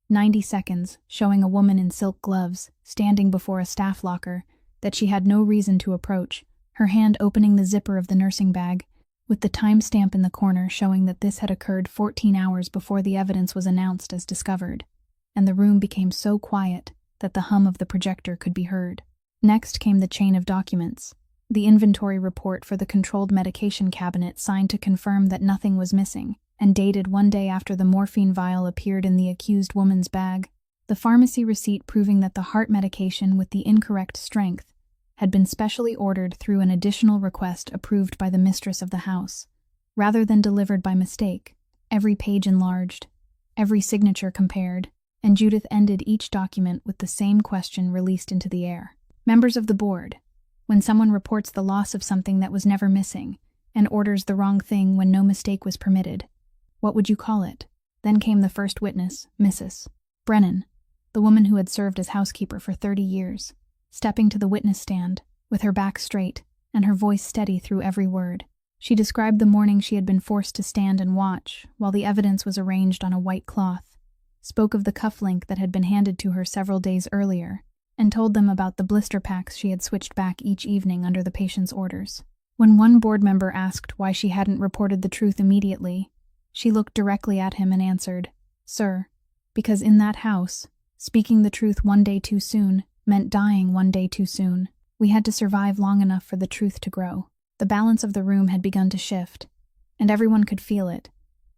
90 seconds, showing a woman in silk gloves, standing before a staff locker that she had no reason to approach, her hand opening the zipper of the nursing bag, with the timestamp in the corner showing that this had occurred 14 hours before the evidence was announced as discovered, and the room became so quiet that the hum of the projector could be heard. Next came the chain of documents, the inventory report for the controlled medication cabinet signed to confirm that nothing was missing, and dated 1 day after the morphine vial appeared in the accused woman's bag, the pharmacy receipt proving that the heart medication with the incorrect strength had been specially ordered through an additional request approved by the mistress of the house, rather than delivered by mistake, every page enlarged, every signature compared, and Judith ended each document with the same question released into the air. Members of the board, when someone reports the loss of something that was never missing, and orders the wrong thing when no mistake was permitted, what would you call it? Then came the first witness, Mrs. Brennan, the woman who had served as housekeeper for 30 years, stepping to the witness stand, with her back straight and her voice steady through every word. She described the morning she had been forced to stand and watch while the evidence was arranged on a white cloth, spoke of the cufflink that had been handed to her several days earlier, and told them about the blister packs she had switched back each evening under the patient's orders. When one board member asked why she hadn't reported the truth immediately, she looked directly at him and answered, "Sir, because in that house, speaking the truth 1 day too soon meant dying 1 day too soon. We had to survive long enough for the truth to grow." The balance of the room had begun to shift, and everyone could feel it,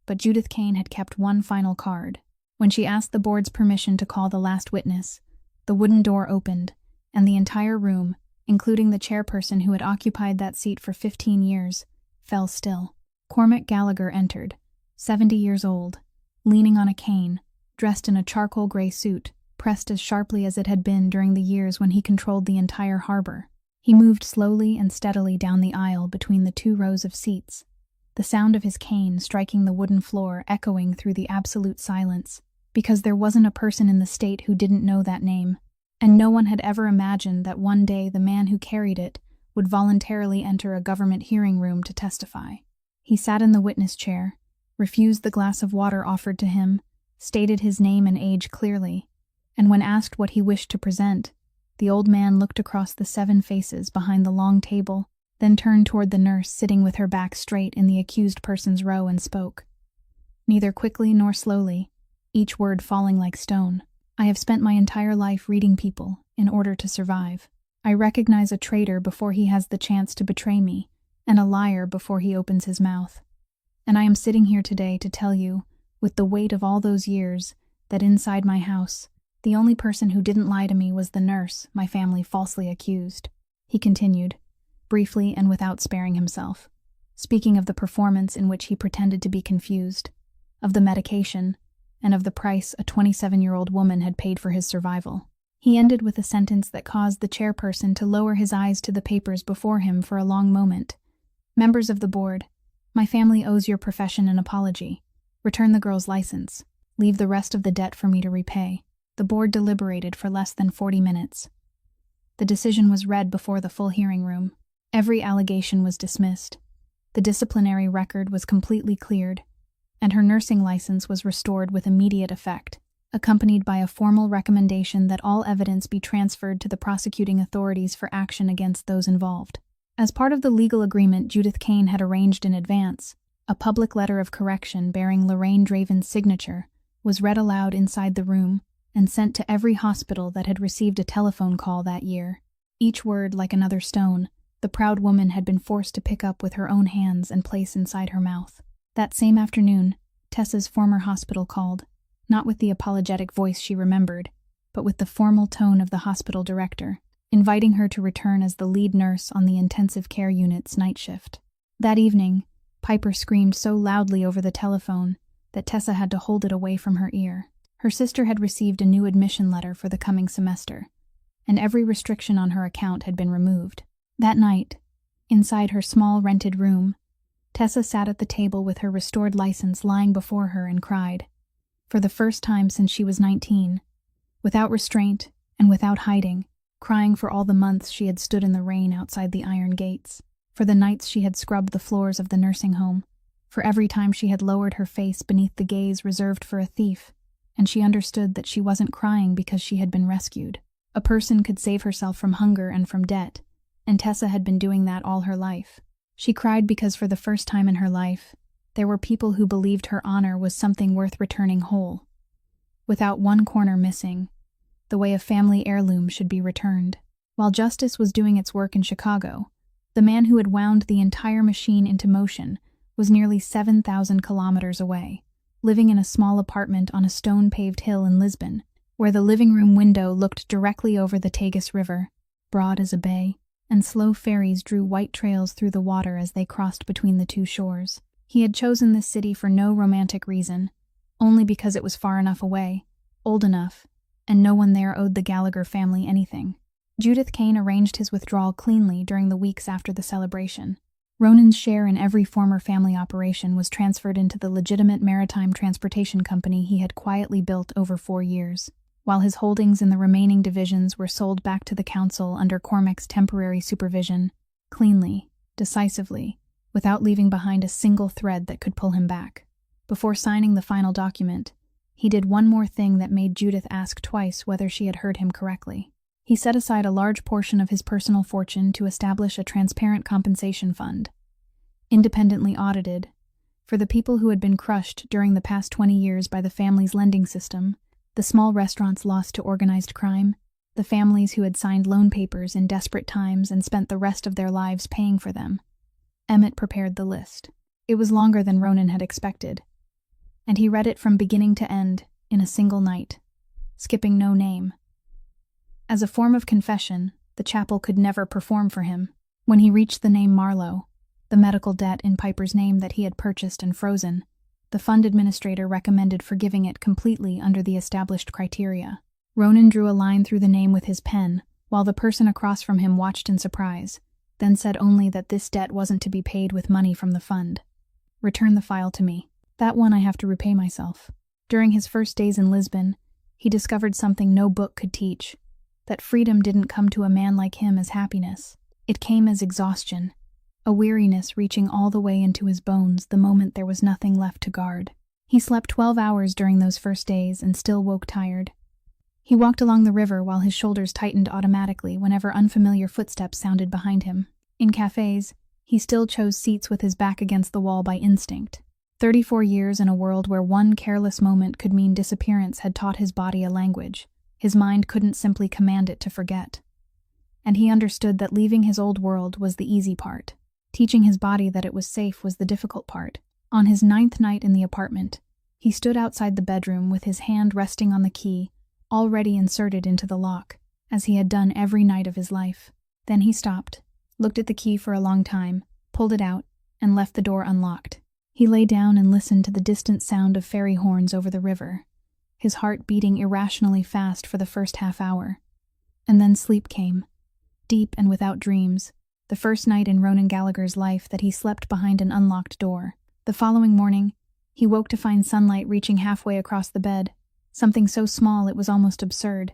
but Judith Kane had kept one final card. When she asked the board's permission to call the last witness, the wooden door opened, and the entire room, including the chairperson who had occupied that seat for 15 years, fell still. Cormac Gallagher entered, 70 years old, leaning on a cane, dressed in a charcoal gray suit, pressed as sharply as it had been during the years when he controlled the entire harbor. He moved slowly and steadily down the aisle between the 2 rows of seats, the sound of his cane striking the wooden floor echoing through the absolute silence, because there wasn't a person in the state who didn't know that name, and no one had ever imagined that one day the man who carried it would voluntarily enter a government hearing room to testify. He sat in the witness chair, refused the glass of water offered to him, stated his name and age clearly, and when asked what he wished to present, the old man looked across the 7 faces behind the long table, then turned toward the nurse sitting with her back straight in the accused person's row and spoke. Neither quickly nor slowly, each word falling like stone. "I have spent my entire life reading people in order to survive. I recognize a traitor before he has the chance to betray me, and a liar before he opens his mouth. And I am sitting here today to tell you, with the weight of all those years, that inside my house, the only person who didn't lie to me was the nurse my family falsely accused," he continued, briefly and without sparing himself, speaking of the performance in which he pretended to be confused, of the medication, and of the price a 27-year-old woman had paid for his survival. He ended with a sentence that caused the chairperson to lower his eyes to the papers before him for a long moment. "Members of the board, my family owes your profession an apology. Return the girl's license. Leave the rest of the debt for me to repay." The board deliberated for less than 40 minutes. The decision was read before the full hearing room. Every allegation was dismissed. The disciplinary record was completely cleared, and her nursing license was restored with immediate effect, accompanied by a formal recommendation that all evidence be transferred to the prosecuting authorities for action against those involved. As part of the legal agreement Judith Kane had arranged in advance, a public letter of correction bearing Lorraine Draven's signature was read aloud inside the room and sent to every hospital that had received a telephone call that year. Each word like another stone, the proud woman had been forced to pick up with her own hands and place inside her mouth. That same afternoon, Tessa's former hospital called, not with the apologetic voice she remembered, but with the formal tone of the hospital director, inviting her to return as the lead nurse on the intensive care unit's night shift. That evening, Piper screamed so loudly over the telephone that Tessa had to hold it away from her ear. Her sister had received a new admission letter for the coming semester, and every restriction on her account had been removed. That night, inside her small rented room, Tessa sat at the table with her restored license lying before her and cried, for the first time since she was 19, without restraint and without hiding, crying for all the months she had stood in the rain outside the iron gates, for the nights she had scrubbed the floors of the nursing home, for every time she had lowered her face beneath the gaze reserved for a thief, and she understood that she wasn't crying because she had been rescued. A person could save herself from hunger and from debt, and Tessa had been doing that all her life. She cried because for the first time in her life, there were people who believed her honor was something worth returning whole, without one corner missing, the way a family heirloom should be returned. While justice was doing its work in Chicago, the man who had wound the entire machine into motion was nearly 7,000 kilometers away, living in a small apartment on a stone-paved hill in Lisbon, where the living room window looked directly over the Tagus River, broad as a bay, and slow ferries drew white trails through the water as they crossed between the two shores. He had chosen this city for no romantic reason, only because it was far enough away, old enough, and no one there owed the Gallagher family anything. Judith Kane arranged his withdrawal cleanly during the weeks after the celebration. Ronan's share in every former family operation was transferred into the legitimate maritime transportation company he had quietly built over 4 years, while his holdings in the remaining divisions were sold back to the council under Cormac's temporary supervision, cleanly, decisively, without leaving behind a single thread that could pull him back. Before signing the final document, he did one more thing that made Judith ask twice whether she had heard him correctly. He set aside a large portion of his personal fortune to establish a transparent compensation fund, independently audited, for the people who had been crushed during the past 20 years by the family's lending system, the small restaurants lost to organized crime, the families who had signed loan papers in desperate times and spent the rest of their lives paying for them. Emmett prepared the list. It was longer than Ronan had expected, and he read it from beginning to end in a single night, skipping no name. As a form of confession, the chapel could never perform for him. When he reached the name Marlowe, the medical debt in Piper's name that he had purchased and frozen, the fund administrator recommended forgiving it completely under the established criteria. Ronan drew a line through the name with his pen, while the person across from him watched in surprise, then said only that this debt wasn't to be paid with money from the fund. "Return the file to me. That one I have to repay myself." During his first days in Lisbon, he discovered something no book could teach, that freedom didn't come to a man like him as happiness. It came as exhaustion, a weariness reaching all the way into his bones the moment there was nothing left to guard. He slept 12 hours during those first days and still woke tired. He walked along the river while his shoulders tightened automatically whenever unfamiliar footsteps sounded behind him. In cafes, he still chose seats with his back against the wall by instinct. 34 years in a world where one careless moment could mean disappearance had taught his body a language. His mind couldn't simply command it to forget. And he understood that leaving his old world was the easy part. Teaching his body that it was safe was the difficult part. On his 9th night in the apartment, he stood outside the bedroom with his hand resting on the key, already inserted into the lock, as he had done every night of his life. Then he stopped, looked at the key for a long time, pulled it out, and left the door unlocked. He lay down and listened to the distant sound of ferry horns over the river, his heart beating irrationally fast for the first half hour. And then sleep came, deep and without dreams, the first night in Ronan Gallagher's life that he slept behind an unlocked door. The following morning, he woke to find sunlight reaching halfway across the bed, something so small it was almost absurd,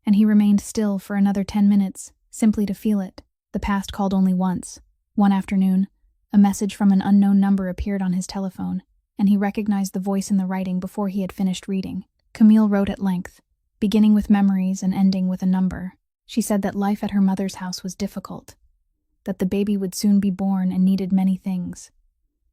and he remained still for another 10 minutes, simply to feel it. The past called only once, one afternoon, A message from an unknown number appeared on his telephone, and he recognized the voice in the writing before he had finished reading. Camille wrote at length, beginning with memories and ending with a number. She said that life at her mother's house was difficult, that the baby would soon be born and needed many things,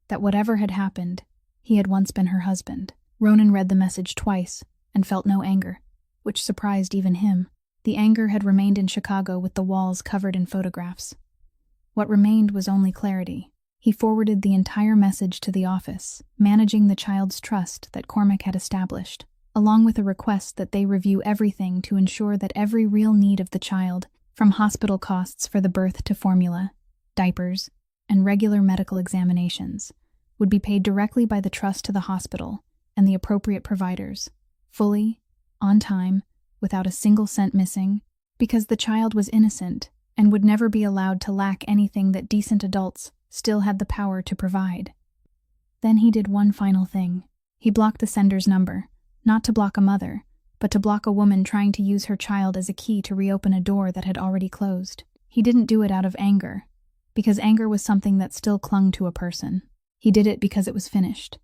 that whatever had happened, he had once been her husband. Ronan read the message twice and felt no anger, which surprised even him. The anger had remained in Chicago with the walls covered in photographs. What remained was only clarity. He forwarded the entire message to the office, managing the child's trust that Cormac had established, along with a request that they review everything to ensure that every real need of the child, from hospital costs for the birth to formula, diapers, and regular medical examinations, would be paid directly by the trust to the hospital and the appropriate providers, fully, on time, without a single cent missing, because the child was innocent and would never be allowed to lack anything that decent adults still had the power to provide. Then he did one final thing. He blocked the sender's number, not to block a mother, but to block a woman trying to use her child as a key to reopen a door that had already closed. He didn't do it out of anger, because anger was something that still clung to a person. He did it because it was finished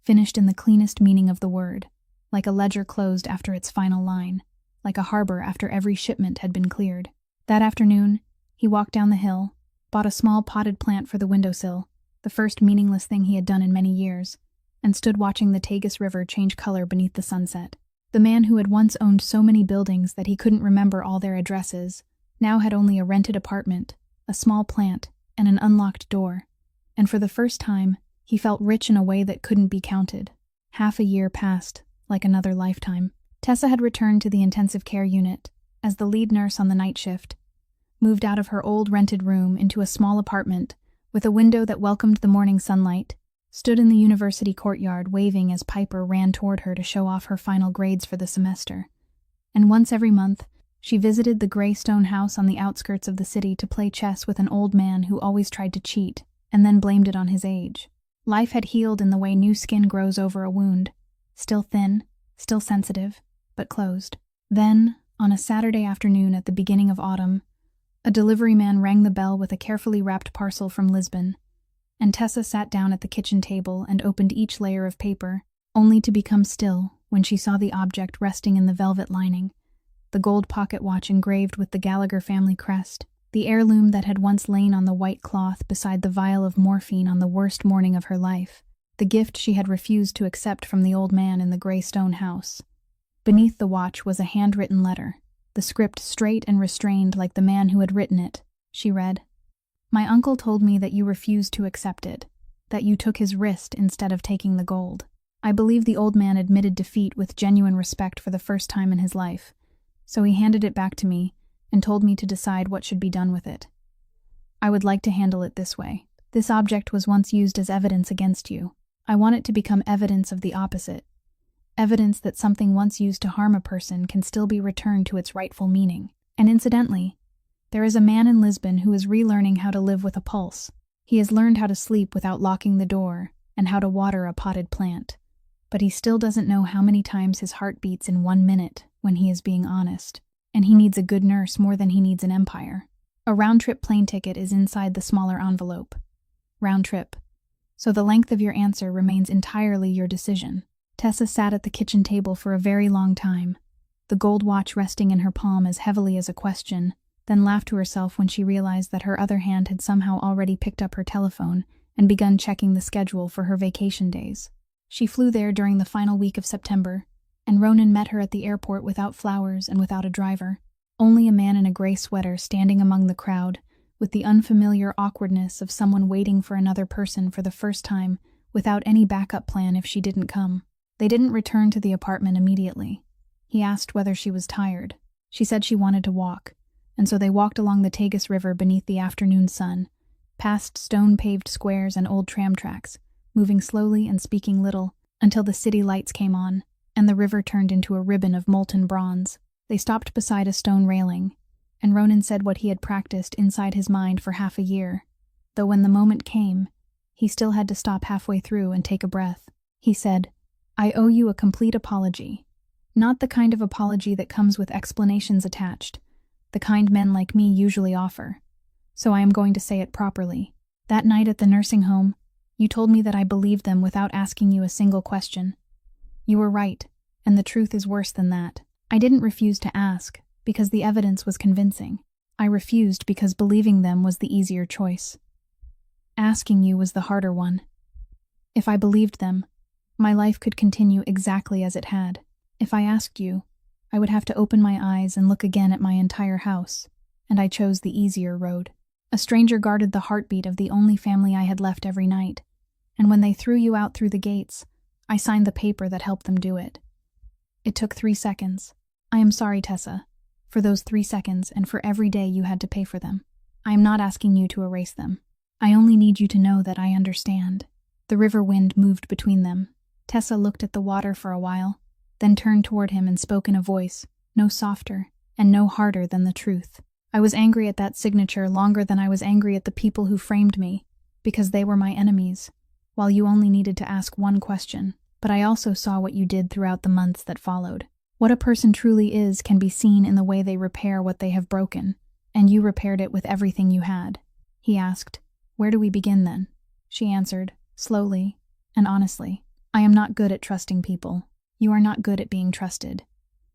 in the cleanest meaning of the word, like a ledger closed after its final line, like a harbor after every shipment had been cleared. That afternoon, he walked down the hill, bought a small potted plant for the windowsill, the first meaningless thing he had done in many years, and stood watching the Tagus River change color beneath the sunset. The man who had once owned so many buildings that he couldn't remember all their addresses, now had only a rented apartment, a small plant, and an unlocked door. And for the first time, he felt rich in a way that couldn't be counted. Half a year passed, like another lifetime. Tessa had returned to the intensive care unit, as the lead nurse on the night shift, moved out of her old rented room into a small apartment with a window that welcomed the morning sunlight, stood in the university courtyard waving as Piper ran toward her to show off her final grades for the semester. And once every month, she visited the gray stone house on the outskirts of the city to play chess with an old man who always tried to cheat and then blamed it on his age. Life had healed in the way new skin grows over a wound, still thin, still sensitive, but closed. Then, on a Saturday afternoon at the beginning of autumn, a delivery man rang the bell with a carefully wrapped parcel from Lisbon, and Tessa sat down at the kitchen table and opened each layer of paper, only to become still when she saw the object resting in the velvet lining, the gold pocket watch engraved with the Gallagher family crest, the heirloom that had once lain on the white cloth beside the vial of morphine on the worst morning of her life, the gift she had refused to accept from the old man in the gray stone house. Beneath the watch was a handwritten letter, the script straight and restrained like the man who had written it. She read, "My uncle told me that you refused to accept it, that you took his wrist instead of taking the gold. I believe the old man admitted defeat with genuine respect for the first time in his life, so he handed it back to me and told me to decide what should be done with it. I would like to handle it this way. This object was once used as evidence against you. I want it to become evidence of the opposite. Evidence that something once used to harm a person can still be returned to its rightful meaning. And incidentally, there is a man in Lisbon who is relearning how to live with a pulse. He has learned how to sleep without locking the door and how to water a potted plant. But he still doesn't know how many times his heart beats in 1 minute when he is being honest. And he needs a good nurse more than he needs an empire. A round-trip plane ticket is inside the smaller envelope. Round trip. So the length of your answer remains entirely your decision." Tessa sat at the kitchen table for a very long time, the gold watch resting in her palm as heavily as a question, then laughed to herself when she realized that her other hand had somehow already picked up her telephone and begun checking the schedule for her vacation days. She flew there during the final week of September, and Ronan met her at the airport without flowers and without a driver. Only a man in a gray sweater standing among the crowd, with the unfamiliar awkwardness of someone waiting for another person for the first time without any backup plan if she didn't come. They didn't return to the apartment immediately. He asked whether she was tired. She said she wanted to walk, and so they walked along the Tagus River beneath the afternoon sun, past stone-paved squares and old tram tracks, moving slowly and speaking little, until the city lights came on, and the river turned into a ribbon of molten bronze. They stopped beside a stone railing, and Ronan said what he had practiced inside his mind for half a year, though when the moment came, he still had to stop halfway through and take a breath. He said, "I owe you a complete apology. Not the kind of apology that comes with explanations attached, the kind men like me usually offer. So I am going to say it properly. That night at the nursing home, you told me that I believed them without asking you a single question. You were right, and the truth is worse than that. I didn't refuse to ask, because the evidence was convincing. I refused because believing them was the easier choice. Asking you was the harder one. If I believed them, my life could continue exactly as it had. If I asked you, I would have to open my eyes and look again at my entire house, and I chose the easier road. A stranger guarded the heartbeat of the only family I had left every night, and when they threw you out through the gates, I signed the paper that helped them do it. It took 3 seconds. I am sorry, Tessa, for those 3 seconds and for every day you had to pay for them. I am not asking you to erase them. I only need you to know that I understand. The river wind moved between them. Tessa looked at the water for a while, then turned toward him and spoke in a voice, no softer and no harder than the truth. I was angry at that signature longer than I was angry at the people who framed me, because they were my enemies, while you only needed to ask one question. But I also saw what you did throughout the months that followed. What a person truly is can be seen in the way they repair what they have broken, and you repaired it with everything you had. He asked, "Where do we begin then?" She answered, slowly and honestly, "I am not good at trusting people. You are not good at being trusted.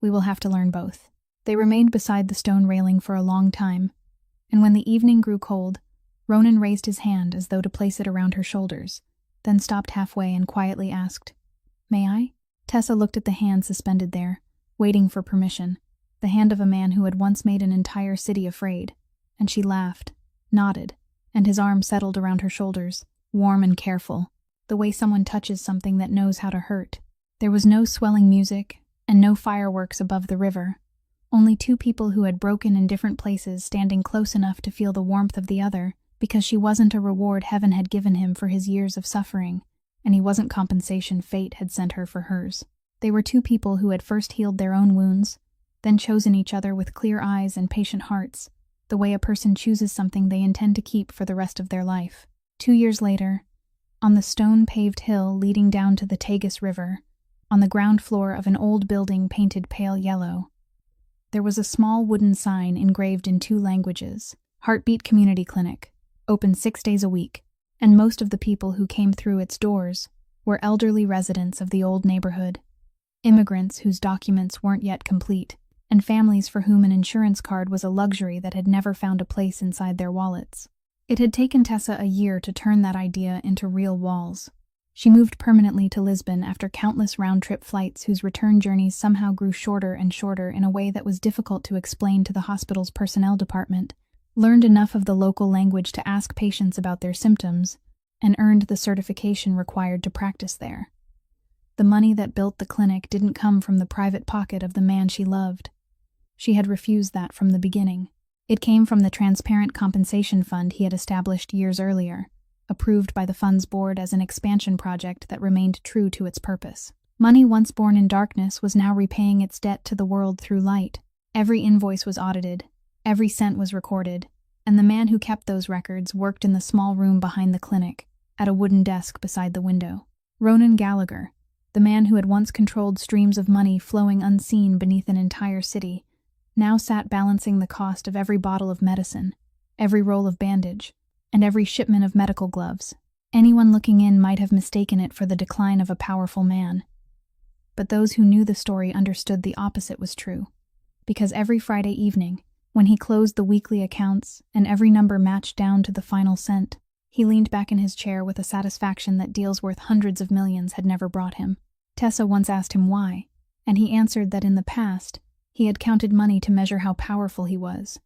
We will have to learn both." They remained beside the stone railing for a long time, and when the evening grew cold, Ronan raised his hand as though to place it around her shoulders, then stopped halfway and quietly asked, "May I?" Tessa looked at the hand suspended there, waiting for permission, the hand of a man who had once made an entire city afraid, and she laughed, nodded, and his arm settled around her shoulders, warm and careful, the way someone touches something that knows how to hurt. There was no swelling music, and no fireworks above the river. Only two people who had broken in different places standing close enough to feel the warmth of the other, because she wasn't a reward heaven had given him for his years of suffering, and he wasn't compensation fate had sent her for hers. They were two people who had first healed their own wounds, then chosen each other with clear eyes and patient hearts, the way a person chooses something they intend to keep for the rest of their life. 2 years later, on the stone-paved hill leading down to the Tagus River, on the ground floor of an old building painted pale yellow, there was a small wooden sign engraved in 2 languages, Heartbeat Community Clinic, open 6 days a week, and most of the people who came through its doors were elderly residents of the old neighborhood, immigrants whose documents weren't yet complete, and families for whom an insurance card was a luxury that had never found a place inside their wallets. It had taken Tessa a year to turn that idea into real walls. She moved permanently to Lisbon after countless round-trip flights whose return journeys somehow grew shorter and shorter in a way that was difficult to explain to the hospital's personnel department, learned enough of the local language to ask patients about their symptoms, and earned the certification required to practice there. The money that built the clinic didn't come from the private pocket of the man she loved. She had refused that from the beginning. It came from the transparent compensation fund he had established years earlier, approved by the fund's board as an expansion project that remained true to its purpose. Money once born in darkness was now repaying its debt to the world through light. Every invoice was audited, every cent was recorded, and the man who kept those records worked in the small room behind the clinic, at a wooden desk beside the window. Ronan Gallagher, the man who had once controlled streams of money flowing unseen beneath an entire city, now sat balancing the cost of every bottle of medicine, every roll of bandage, and every shipment of medical gloves. Anyone looking in might have mistaken it for the decline of a powerful man. But those who knew the story understood the opposite was true, because every Friday evening, when he closed the weekly accounts and every number matched down to the final cent, he leaned back in his chair with a satisfaction that deals worth hundreds of millions had never brought him. Tessa once asked him why, and he answered that in the past, he had counted money to measure how powerful he was.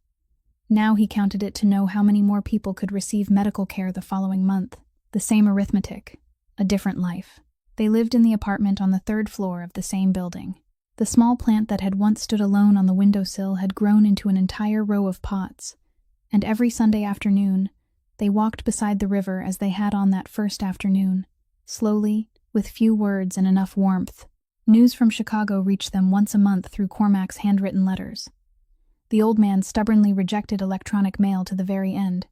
Now he counted it to know how many more people could receive medical care the following month. The same arithmetic, a different life. They lived in the apartment on the 3rd floor of the same building. The small plant that had once stood alone on the windowsill had grown into an entire row of pots, and every Sunday afternoon, they walked beside the river as they had on that first afternoon, slowly, with few words and enough warmth. News from Chicago reached them once a month through Cormac's handwritten letters. The old man stubbornly rejected electronic mail to the very end,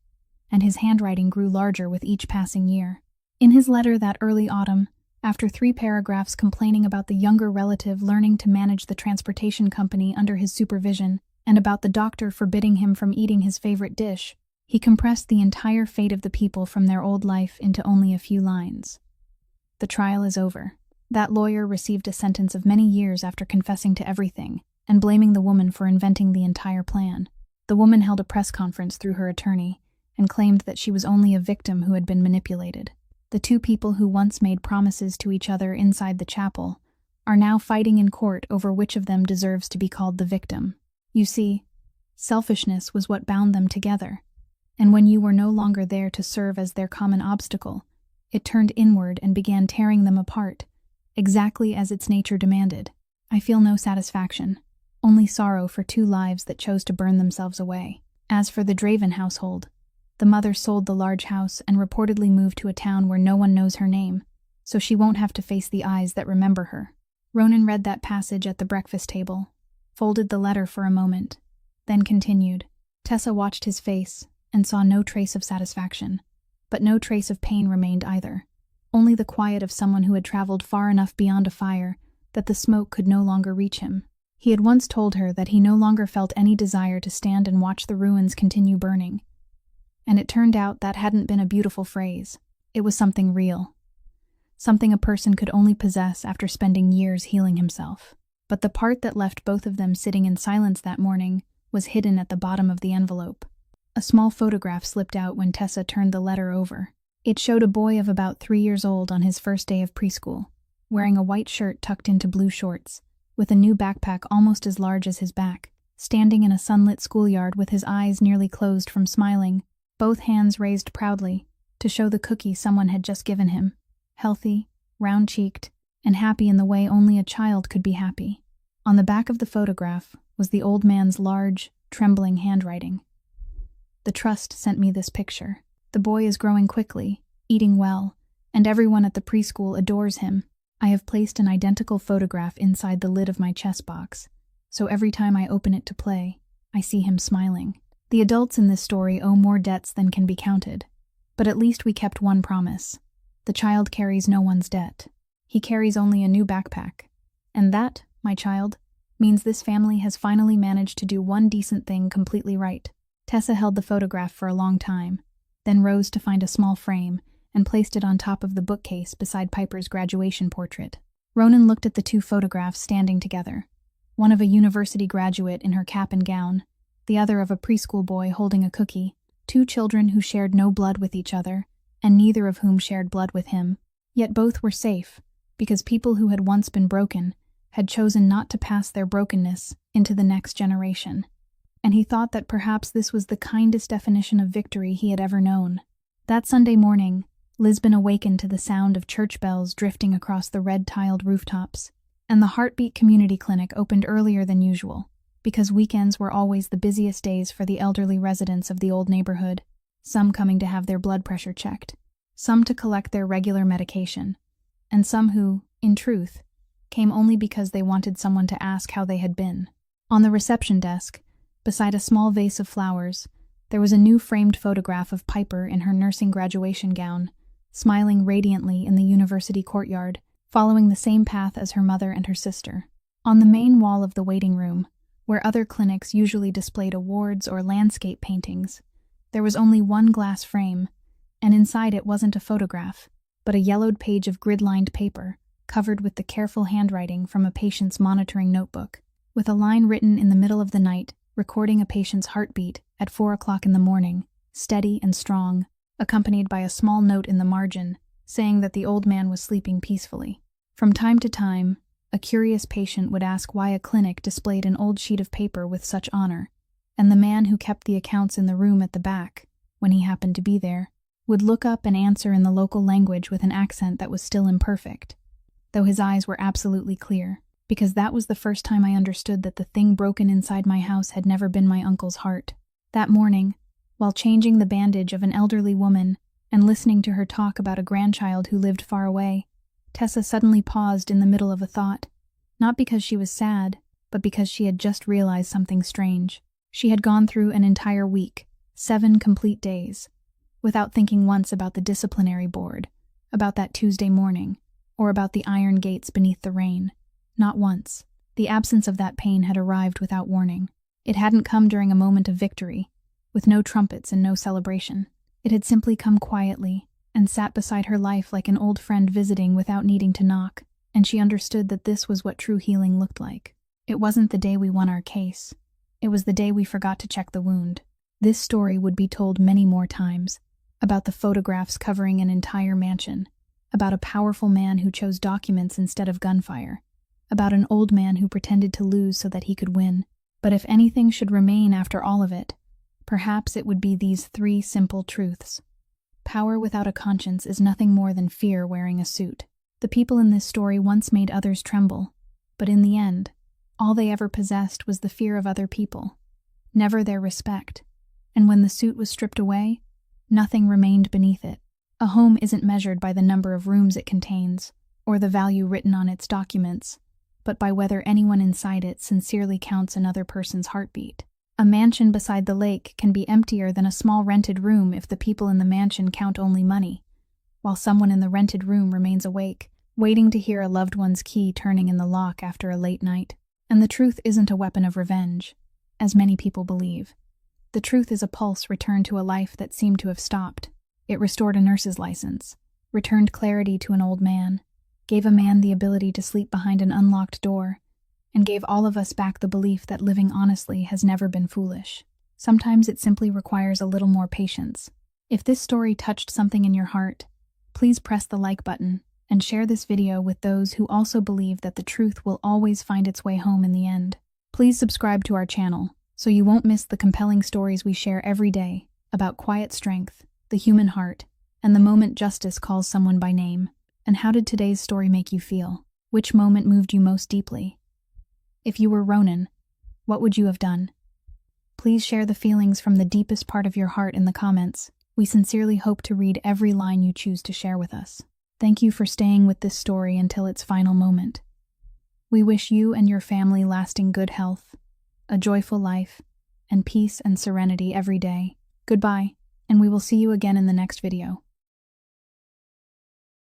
and his handwriting grew larger with each passing year. In his letter that early autumn, after 3 paragraphs complaining about the younger relative learning to manage the transportation company under his supervision, and about the doctor forbidding him from eating his favorite dish, He compressed the entire fate of the people from their old life into only a few lines. The trial is over. That lawyer received a sentence of many years after confessing to everything and blaming the woman for inventing the entire plan. The woman held a press conference through her attorney and claimed that she was only a victim who had been manipulated. The two people who once made promises to each other inside the chapel are now fighting in court over which of them deserves to be called the victim. You see, selfishness was what bound them together, and when you were no longer there to serve as their common obstacle, it turned inward and began tearing them apart, exactly as its nature demanded. I feel no satisfaction, only sorrow for two lives that chose to burn themselves away. As for the Draven household, the mother sold the large house and reportedly moved to a town where no one knows her name, so she won't have to face the eyes that remember her. Ronan read that passage at the breakfast table, folded the letter for a moment, then continued. Tessa watched his face and saw no trace of satisfaction, but no trace of pain remained either, only the quiet of someone who had traveled far enough beyond a fire that the smoke could no longer reach him. He had once told her that he no longer felt any desire to stand and watch the ruins continue burning, and it turned out that hadn't been a beautiful phrase. It was something real, something a person could only possess after spending years healing himself. But the part that left both of them sitting in silence that morning was hidden at the bottom of the envelope. A small photograph slipped out when Tessa turned the letter over. It showed a boy of about 3 years old on his first day of preschool, wearing a white shirt tucked into blue shorts, with a new backpack almost as large as his back, standing in a sunlit schoolyard with his eyes nearly closed from smiling, both hands raised proudly to show the cookie someone had just given him, healthy, round-cheeked, and happy in the way only a child could be happy. On the back of the photograph was the old man's large, trembling handwriting. The trust sent me this picture. The boy is growing quickly, eating well, and everyone at the preschool adores him. I have placed an identical photograph inside the lid of my chess box, so every time I open it to play, I see him smiling. The adults in this story owe more debts than can be counted, but at least we kept one promise. The child carries no one's debt. He carries only a new backpack. And that, my child, means this family has finally managed to do one decent thing completely right. Tessa held the photograph for a long time, then rose to find a small frame and placed it on top of the bookcase beside Piper's graduation portrait. Ronan looked at the two photographs standing together, one of a university graduate in her cap and gown, the other of a preschool boy holding a cookie, two children who shared no blood with each other, and neither of whom shared blood with him. Yet both were safe, because people who had once been broken had chosen not to pass their brokenness into the next generation. And he thought that perhaps this was the kindest definition of victory he had ever known. That Sunday morning, Lisbon awakened to the sound of church bells drifting across the red-tiled rooftops, and the Heartbeat Community Clinic opened earlier than usual, because weekends were always the busiest days for the elderly residents of the old neighborhood, some coming to have their blood pressure checked, some to collect their regular medication, and some who, in truth, came only because they wanted someone to ask how they had been. On the reception desk, beside a small vase of flowers, there was a new framed photograph of Piper in her nursing graduation gown, smiling radiantly in the university courtyard, following the same path as her mother and her sister. On the main wall of the waiting room, where other clinics usually displayed awards or landscape paintings, there was only one glass frame, and inside it wasn't a photograph, but a yellowed page of grid-lined paper, covered with the careful handwriting from a patient's monitoring notebook, with a line written in the middle of the night, recording a patient's heartbeat at 4 o'clock in the morning, steady and strong, accompanied by a small note in the margin, saying that the old man was sleeping peacefully. From time to time, a curious patient would ask why a clinic displayed an old sheet of paper with such honor, and the man who kept the accounts in the room at the back, when he happened to be there, would look up and answer in the local language with an accent that was still imperfect, though his eyes were absolutely clear, because that was the first time I understood that the thing broken inside my house had never been my uncle's heart. That morning, while changing the bandage of an elderly woman and listening to her talk about a grandchild who lived far away, Tessa suddenly paused in the middle of a thought, not because she was sad, but because she had just realized something strange. She had gone through an entire week, 7 complete days, without thinking once about the disciplinary board, about that Tuesday morning, or about the iron gates beneath the rain. Not once. The absence of that pain had arrived without warning. It hadn't come during a moment of victory, with no trumpets and no celebration. It had simply come quietly and sat beside her life like an old friend visiting without needing to knock, and she understood that this was what true healing looked like. It wasn't the day we won our case. It was the day we forgot to check the wound. This story would be told many more times, about the photographs covering an entire mansion, about a powerful man who chose documents instead of gunfire, about an old man who pretended to lose so that he could win. But if anything should remain after all of it, perhaps it would be these three simple truths. Power without a conscience is nothing more than fear wearing a suit. The people in this story once made others tremble, but in the end, all they ever possessed was the fear of other people, never their respect. And when the suit was stripped away, nothing remained beneath it. A home isn't measured by the number of rooms it contains, or the value written on its documents, but by whether anyone inside it sincerely counts another person's heartbeat. A mansion beside the lake can be emptier than a small rented room if the people in the mansion count only money, while someone in the rented room remains awake, waiting to hear a loved one's key turning in the lock after a late night. And the truth isn't a weapon of revenge, as many people believe. The truth is a pulse returned to a life that seemed to have stopped. It restored a nurse's license, returned clarity to an old man, gave a man the ability to sleep behind an unlocked door, and gave all of us back the belief that living honestly has never been foolish. Sometimes it simply requires a little more patience. If this story touched something in your heart, please press the like button and share this video with those who also believe that the truth will always find its way home in the end. Please subscribe to our channel so you won't miss the compelling stories we share every day about quiet strength, the human heart, and the moment justice calls someone by name. And how did today's story make you feel? Which moment moved you most deeply? If you were Ronan, what would you have done? Please share the feelings from the deepest part of your heart in the comments. We sincerely hope to read every line you choose to share with us. Thank you for staying with this story until its final moment. We wish you and your family lasting good health, a joyful life, and peace and serenity every day. Goodbye, and we will see you again in the next video.